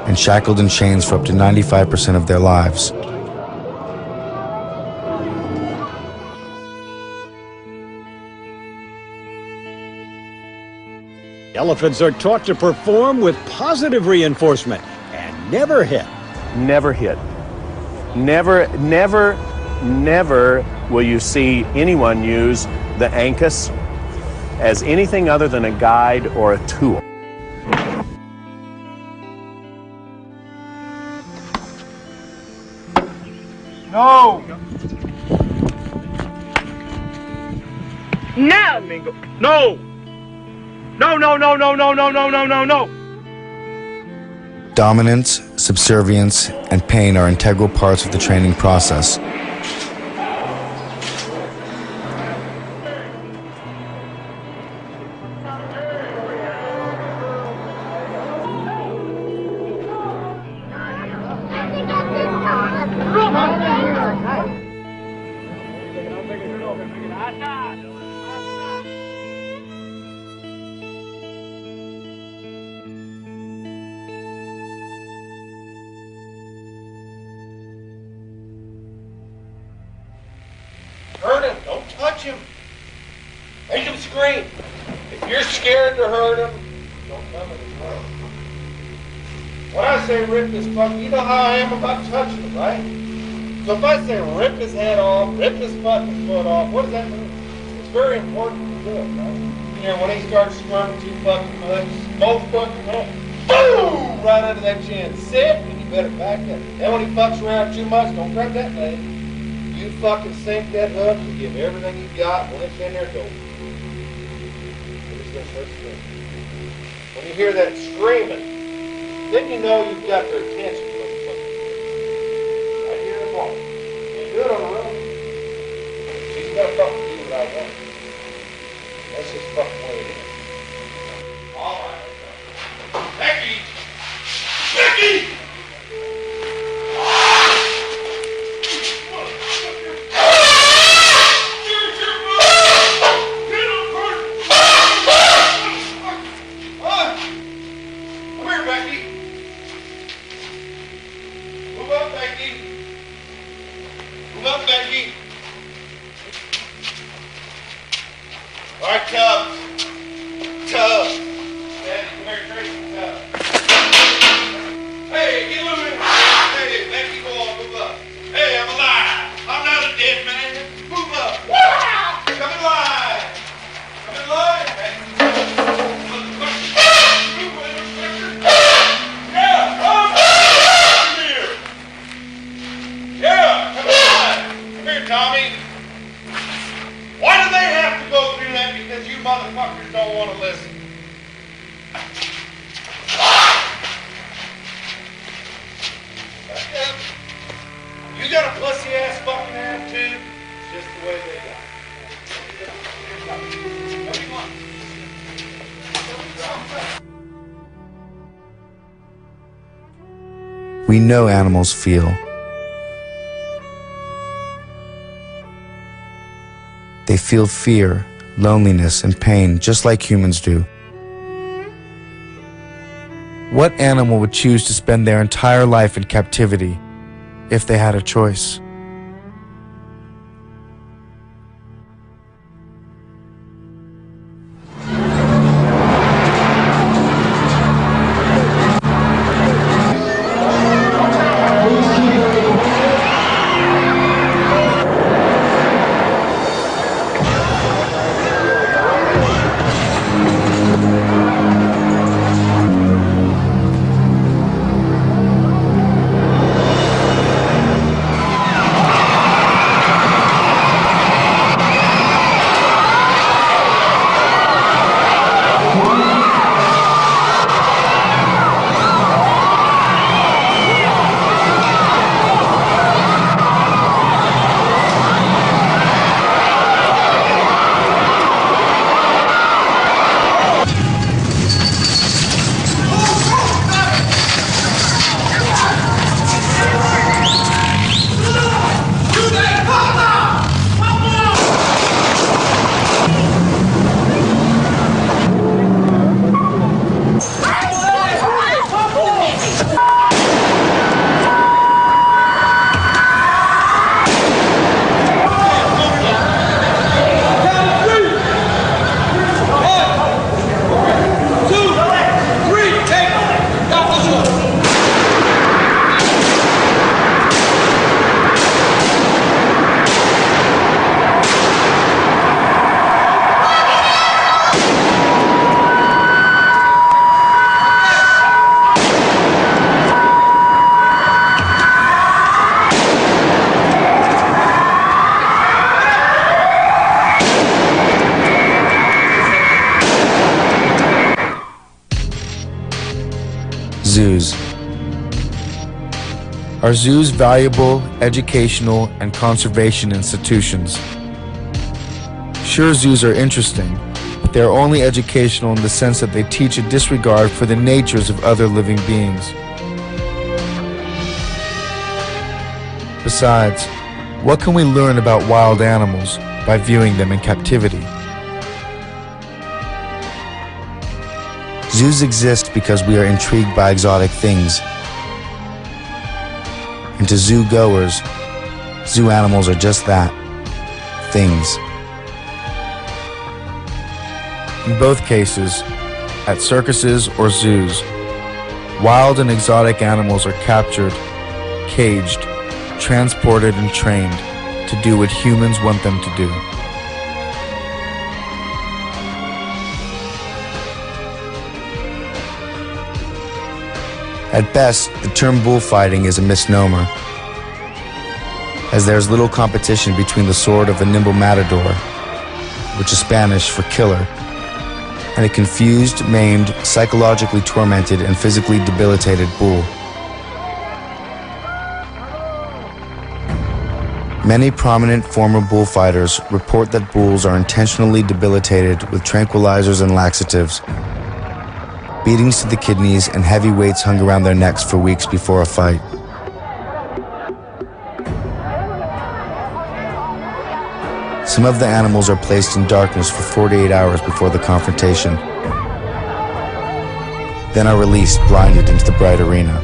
and shackled in chains for up to 95% of their lives. Elephants are taught to perform with positive reinforcement and never hit. Never hit. Never, never, never will you see anyone use the ankus as anything other than a guide or a tool. No. No! No. No, no, no, no, no, no, no, no, no, no. Dominance, subservience, and pain are integral parts of the training process. Hurt him. Don't touch him. Make him scream. If you're scared to hurt him, don't come in his way. When I say rip this fuck, you know how I am about touching him, right? So if I say rip his head off, rip his fucking foot off, what does that mean? It's very important to do it, right? You know, when he starts squirming too fucking much, both fucking hands, boom! Right under that chin. Sit, and you better back up. And when he fucks around too much, don't grab that leg. You fucking sink that hook and give everything you got. When it's in there, go. When you hear that screaming, then you know you've got their attention. I hear them all. You do it on the road. She's gonna fucking do what I want. That's just fucking way it is. All right. Becky! Becky! Tommy, why do they You got a pussy ass fucking attitude. It's just the way they got. What do you want? We know animals feel. They feel fear, loneliness, and pain just like humans do. What animal would choose to spend their entire life in captivity if they had a choice? Zoos. Are zoos valuable, educational, and conservation institutions? Sure, zoos are interesting, but they are only educational in the sense that they teach a disregard for the natures of other living beings. Besides, what can we learn about wild animals by viewing them in captivity? Zoos exist because we are intrigued by exotic things. And to zoo goers, zoo animals are just that, things. In both cases, at circuses or zoos, wild and exotic animals are captured, caged, transported, and trained to do what humans want them to do. At best, the term bullfighting is a misnomer, as there is little competition between the sword of a nimble matador, which is Spanish for killer, and a confused, maimed, psychologically tormented, and physically debilitated bull. Many prominent former bullfighters report that bulls are intentionally debilitated with tranquilizers and laxatives, beatings to the kidneys, and heavy weights hung around their necks for weeks before a fight. Some of the animals are placed in darkness for 48 hours before the confrontation, then are released blinded into the bright arena.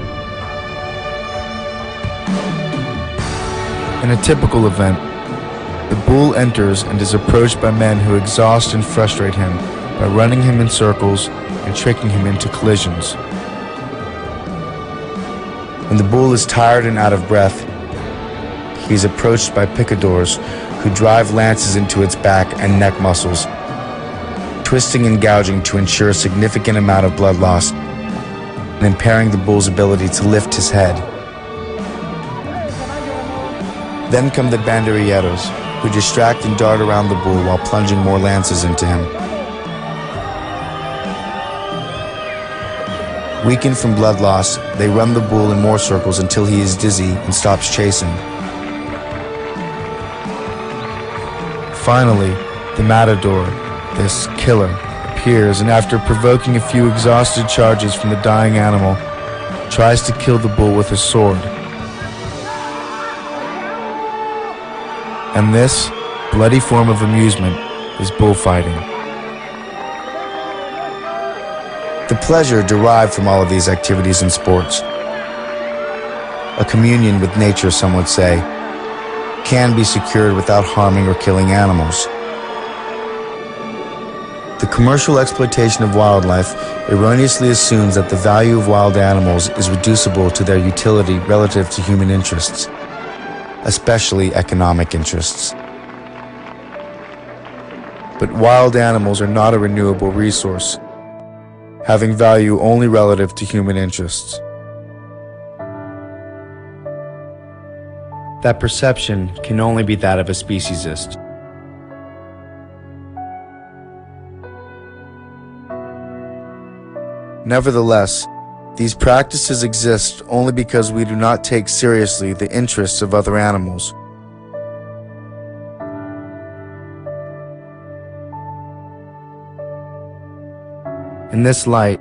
In a typical event, the bull enters and is approached by men who exhaust and frustrate him by running him in circles and tricking him into collisions. When the bull is tired and out of breath, he is approached by picadors who drive lances into its back and neck muscles, twisting and gouging to ensure a significant amount of blood loss and impairing the bull's ability to lift his head. Then come the banderilleros, who distract and dart around the bull while plunging more lances into him. Weakened from blood loss, they run the bull in more circles until he is dizzy and stops chasing, Finally, the matador, this killer, appears and after provoking a few exhausted charges from the dying animal, tries to kill the bull with his sword. And this bloody form of amusement is bullfighting. The pleasure derived from all of these activities and sports, a communion with nature, some would say, can be secured without harming or killing animals. The commercial exploitation of wildlife erroneously assumes that the value of wild animals is reducible to their utility relative to human interests, especially economic interests. But wild animals are not a renewable resource, having value only relative to human interests. That perception can only be that of a speciesist. Nevertheless, these practices exist only because we do not take seriously the interests of other animals. In this light,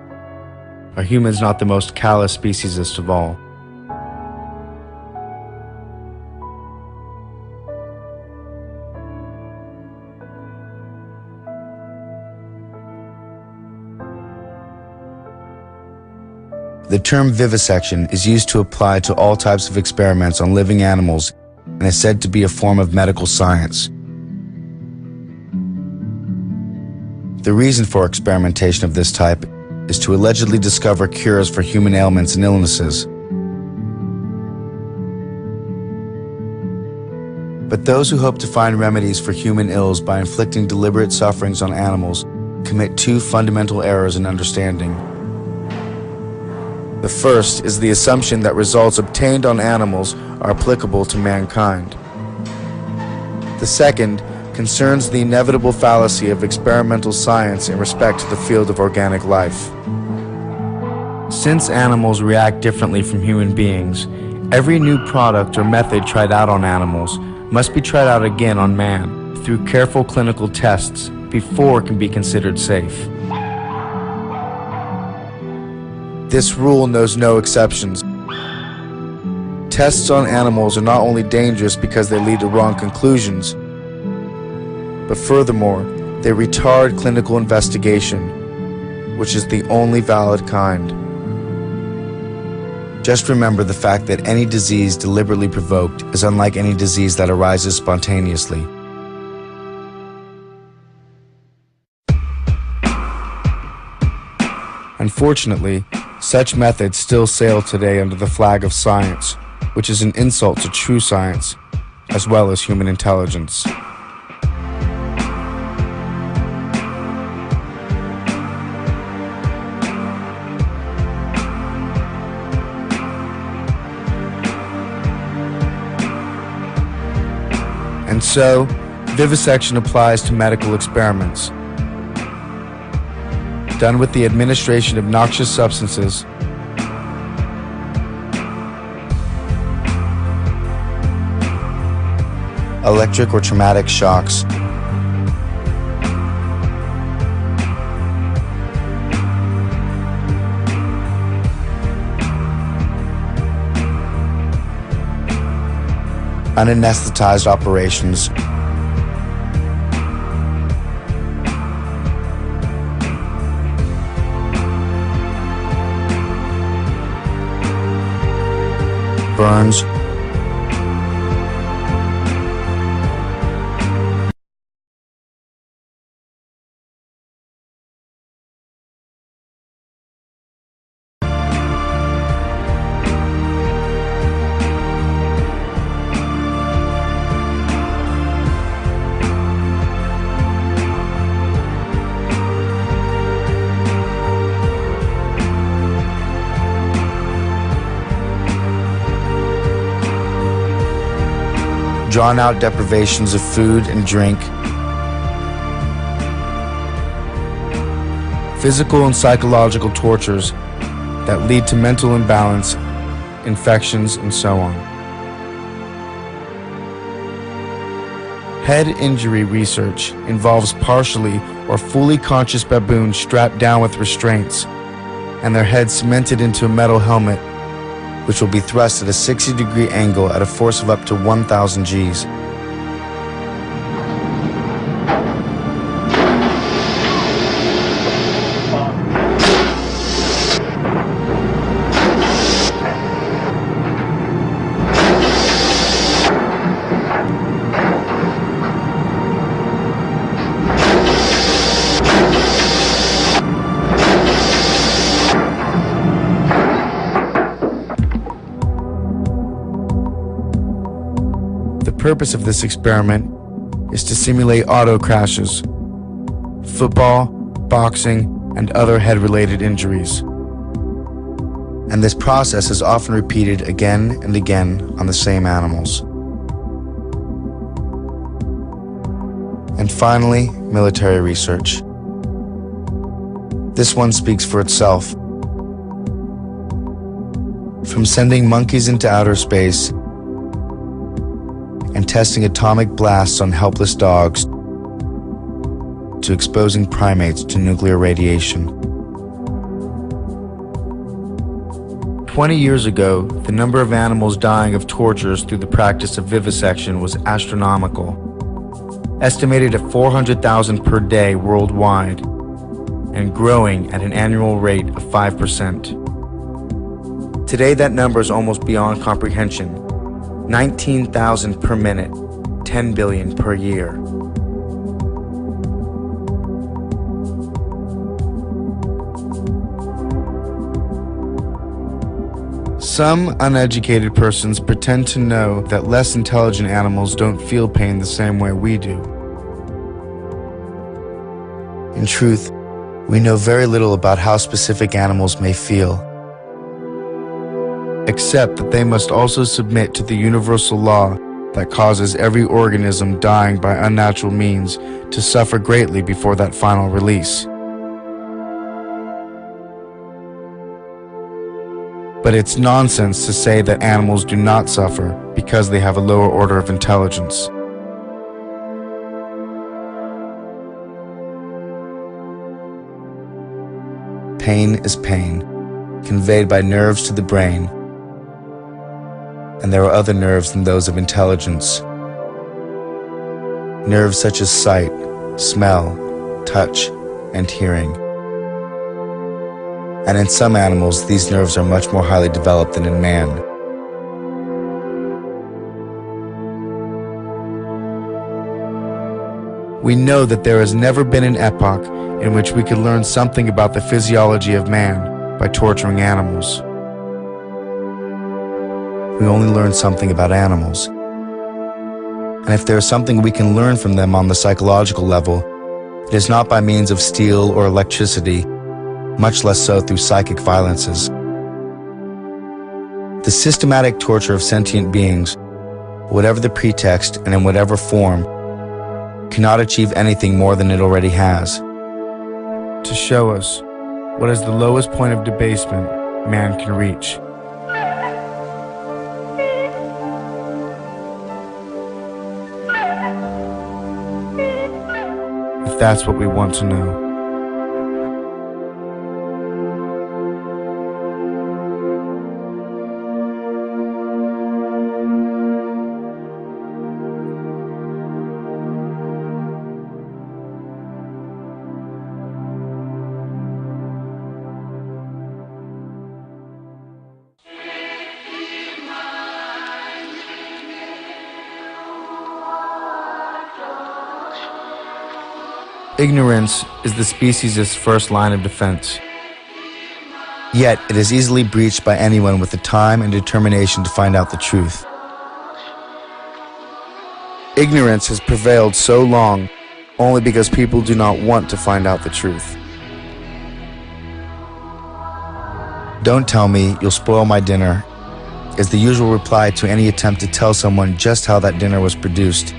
are humans not the most callous speciesist of all? The term vivisection is used to apply to all types of experiments on living animals and is said to be a form of medical science. The reason for experimentation of this type is to allegedly discover cures for human ailments and illnesses. But those who hope to find remedies for human ills by inflicting deliberate sufferings on animals commit two fundamental errors in understanding. The first is the assumption that results obtained on animals are applicable to mankind. The second concerns the inevitable fallacy of experimental science in respect to the field of organic life. Since animals react differently from human beings, every new product or method tried out on animals must be tried out again on man through careful clinical tests before it can be considered safe. This rule knows no exceptions. Tests on animals are not only dangerous because they lead to wrong conclusions, but furthermore, they retard clinical investigation, which is the only valid kind. Just remember the fact that any disease deliberately provoked is unlike any disease that arises spontaneously. Unfortunately, such methods still sail today under the flag of science, which is an insult to true science, as well as human intelligence. And so, vivisection applies to medical experiments, done with the administration of noxious substances, electric or traumatic shocks, unanesthetized operations, burns, drawn-out deprivations of food and drink, physical and psychological tortures that lead to mental imbalance, infections, and so on. Head injury research involves partially or fully conscious baboons strapped down with restraints and their heads cemented into a metal helmet, which will be thrust at a 60-degree angle at a force of up to 1,000 Gs. The purpose of this experiment is to simulate auto crashes, football, boxing, and other head-related injuries. And this process is often repeated again and again on the same animals. And finally, military research. This one speaks for itself. From sending monkeys into outer space and testing atomic blasts on helpless dogs to exposing primates to nuclear radiation. 20 years ago, the number of animals dying of tortures through the practice of vivisection was astronomical, estimated at 400,000 per day worldwide, and growing at an annual rate of 5%. Today that number is almost beyond comprehension. 19,000 per minute, 10 billion per year. Some uneducated persons pretend to know that less intelligent animals don't feel pain the same way we do. In truth, we know very little about how specific animals may feel, except that they must also submit to the universal law that causes every organism dying by unnatural means to suffer greatly before that final release. But it's nonsense to say that animals do not suffer because they have a lower order of intelligence. Pain is pain, conveyed by nerves to the brain, and there are other nerves than those of intelligence. Nerves such as sight, smell, touch, and hearing. And in some animals, these nerves are much more highly developed than in man. We know that there has never been an epoch in which we could learn something about the physiology of man by torturing animals. We only learn something about animals. And if there is something we can learn from them on the psychological level, it is not by means of steel or electricity, much less so through psychic violences. The systematic torture of sentient beings, whatever the pretext and in whatever form, cannot achieve anything more than it already has. To show us what is the lowest point of debasement man can reach. If that's what we want to know. Ignorance is the species' first line of defense. Yet it is easily breached by anyone with the time and determination to find out the truth. Ignorance has prevailed so long only because people do not want to find out the truth. "Don't tell me, you'll spoil my dinner," is the usual reply to any attempt to tell someone just how that dinner was produced.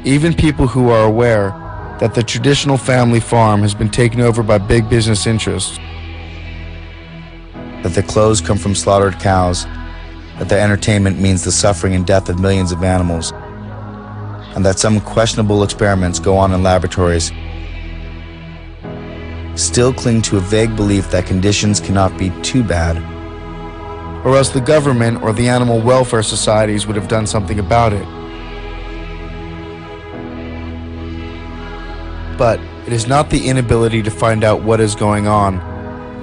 Even people who are aware that the traditional family farm has been taken over by big business interests, that their clothes come from slaughtered cows, that their entertainment means the suffering and death of millions of animals, and that some questionable experiments go on in laboratories, still cling to a vague belief that conditions cannot be too bad, or else the government or the animal welfare societies would have done something about it. But it is not the inability to find out what is going on,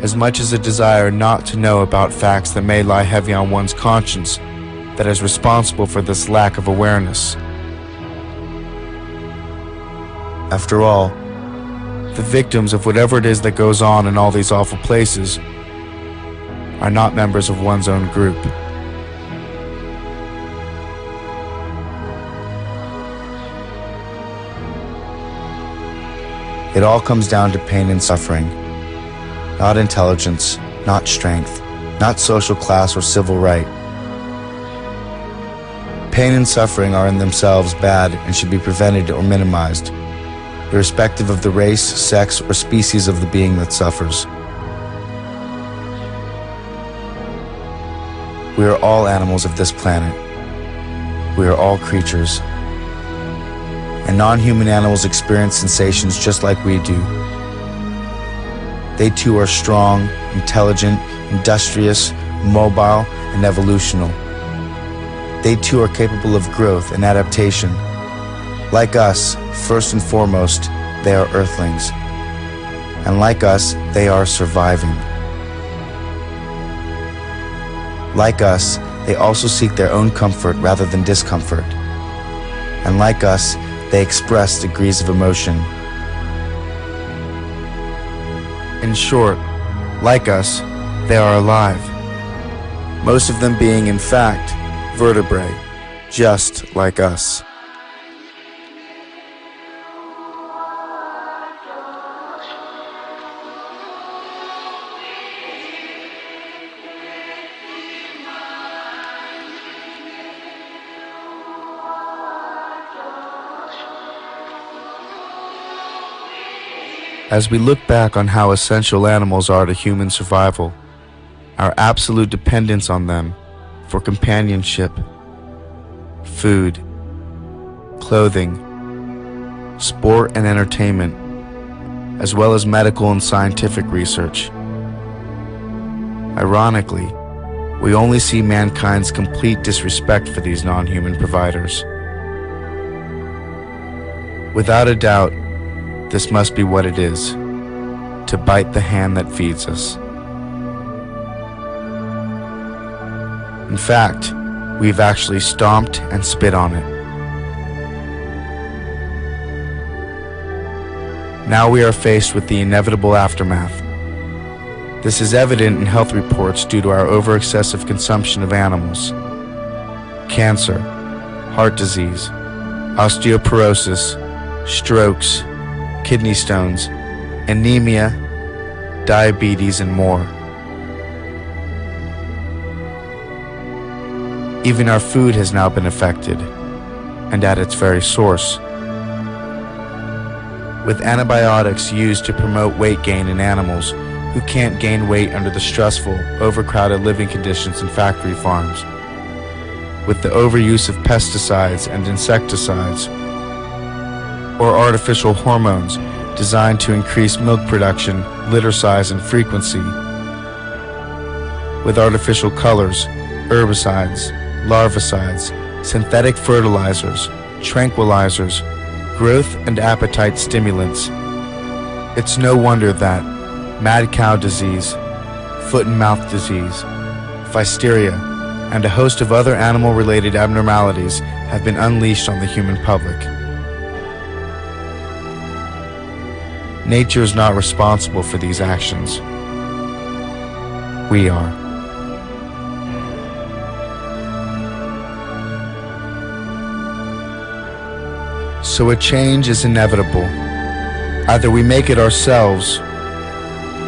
as much as a desire not to know about facts that may lie heavy on one's conscience, that is responsible for this lack of awareness. After all, the victims of whatever it is that goes on in all these awful places are not members of one's own group. It all comes down to pain and suffering, not intelligence, not strength, not social class or civil right. Pain and suffering are in themselves bad and should be prevented or minimized, irrespective of the race, sex, or species of the being that suffers. We are all animals of this planet. We are all creatures. And non-human animals experience sensations just like we do. They too are strong, intelligent, industrious, mobile, and evolutional. They too are capable of growth and adaptation. Like us, first and foremost, they are Earthlings. And like us, they are surviving. Like us, they also seek their own comfort rather than discomfort. And like us, they express degrees of emotion. In short, like us, they are alive. Most of them being, in fact, vertebrae, just like us. As we look back on how essential animals are to human survival, our absolute dependence on them for companionship, food, clothing, sport and entertainment, as well as medical and scientific research. Ironically, we only see mankind's complete disrespect for these non-human providers. Without a doubt, this must be what it is, to bite the hand that feeds us. In fact, we've actually stomped and spit on it. Now we are faced with the inevitable aftermath. This is evident in health reports due to our over-excessive consumption of animals. Cancer, heart disease, osteoporosis, strokes, kidney stones, anemia, diabetes, and more. Even our food has now been affected, and at its very source. With antibiotics used to promote weight gain in animals who can't gain weight under the stressful, overcrowded living conditions in factory farms. With the overuse of pesticides and insecticides, or artificial hormones designed to increase milk production, litter size, and frequency. With artificial colors, herbicides, larvicides, synthetic fertilizers, tranquilizers, growth and appetite stimulants. It's no wonder that mad cow disease, foot and mouth disease, physteria, and a host of other animal-related abnormalities have been unleashed on the human public. Nature is not responsible for these actions. We are. So a change is inevitable. Either we make it ourselves,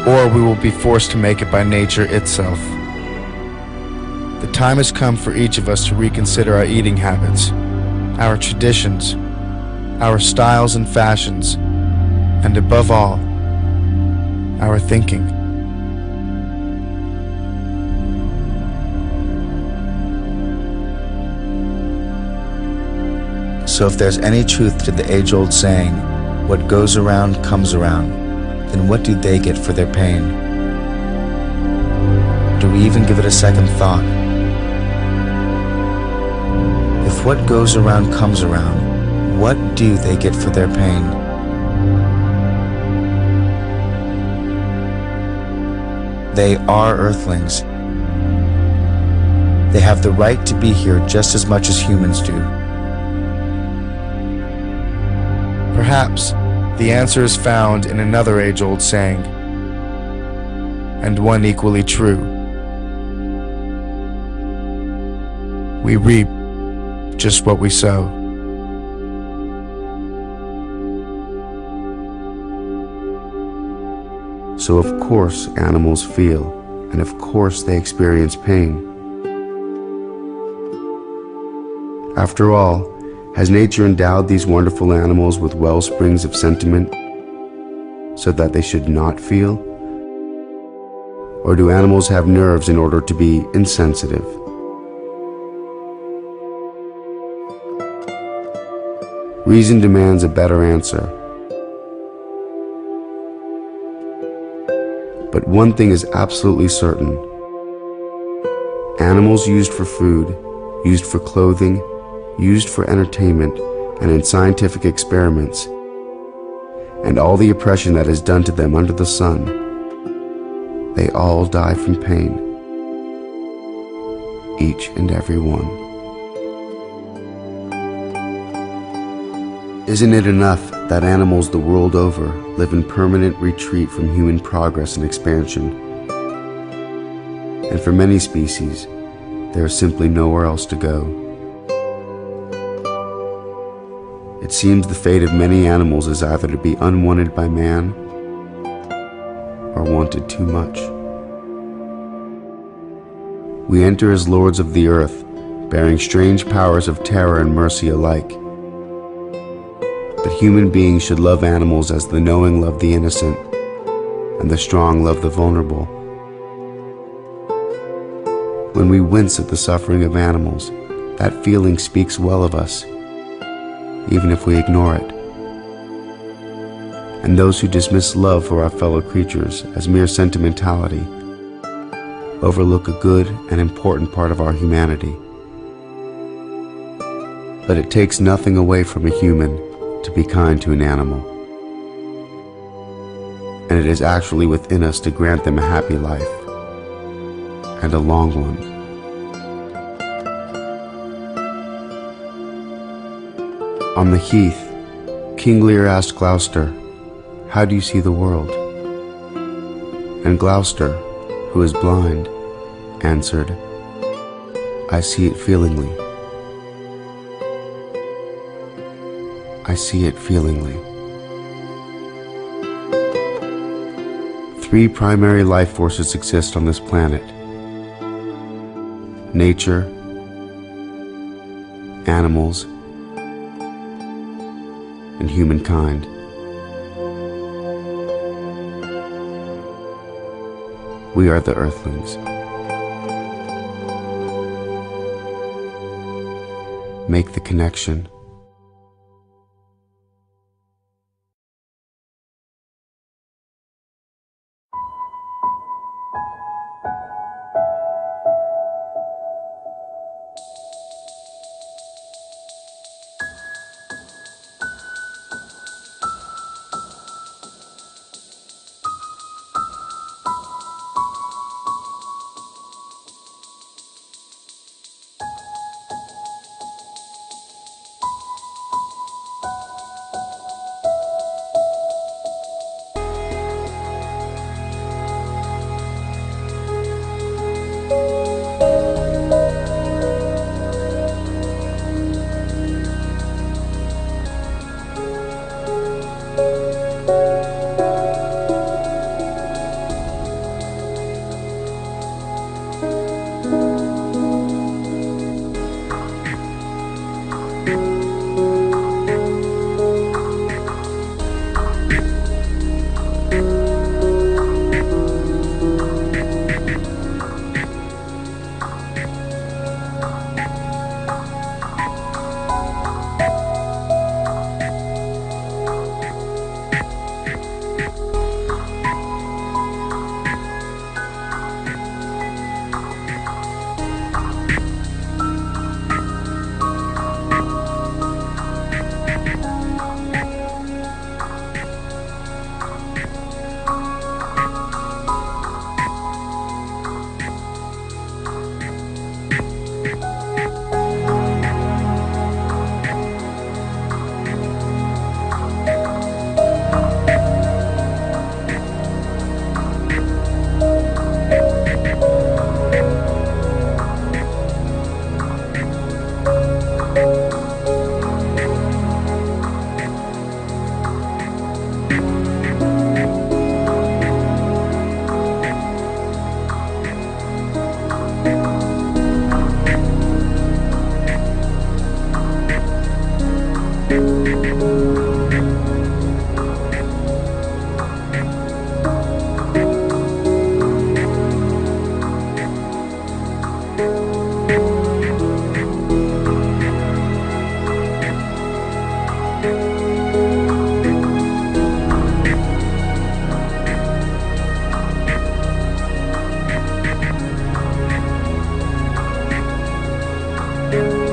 or we will be forced to make it by nature itself. The time has come for each of us to reconsider our eating habits, our traditions, our styles and fashions, and above all, our thinking. So if there's any truth to the age-old saying, what goes around comes around, then what do they get for their pain? Do we even give it a second thought? If what goes around comes around, what do they get for their pain? They are Earthlings. They have the right to be here just as much as humans do. Perhaps the answer is found in another age-old saying, and one equally true. We reap just what we sow. So of course animals feel, and of course they experience pain. After all, has nature endowed these wonderful animals with well springs of sentiment so that they should not feel? Or do animals have nerves in order to be insensitive? Reason demands a better answer. But one thing is absolutely certain. Animals used for food, used for clothing, used for entertainment, and in scientific experiments, and all the oppression that is done to them under the sun, they all die from pain. Each and every one. Isn't it enough that animals the world over live in permanent retreat from human progress and expansion? And for many species, there is simply nowhere else to go. It seems the fate of many animals is either to be unwanted by man or wanted too much. We enter as lords of the earth, bearing strange powers of terror and mercy alike. But human beings should love animals as the knowing love the innocent, and the strong love the vulnerable. When we wince at the suffering of animals, that feeling speaks well of us, even if we ignore it. And those who dismiss love for our fellow creatures as mere sentimentality overlook a good and important part of our humanity. But it takes nothing away from a human to be kind to an animal. And it is actually within us to grant them a happy life, and a long one. On the heath, King Lear asked Gloucester, "How do you see the world?" And Gloucester, who is blind, answered, "I see it feelingly. I see it feelingly." Three primary life forces exist on this planet: nature, animals, and humankind. We are the Earthlings. Make the connection. you.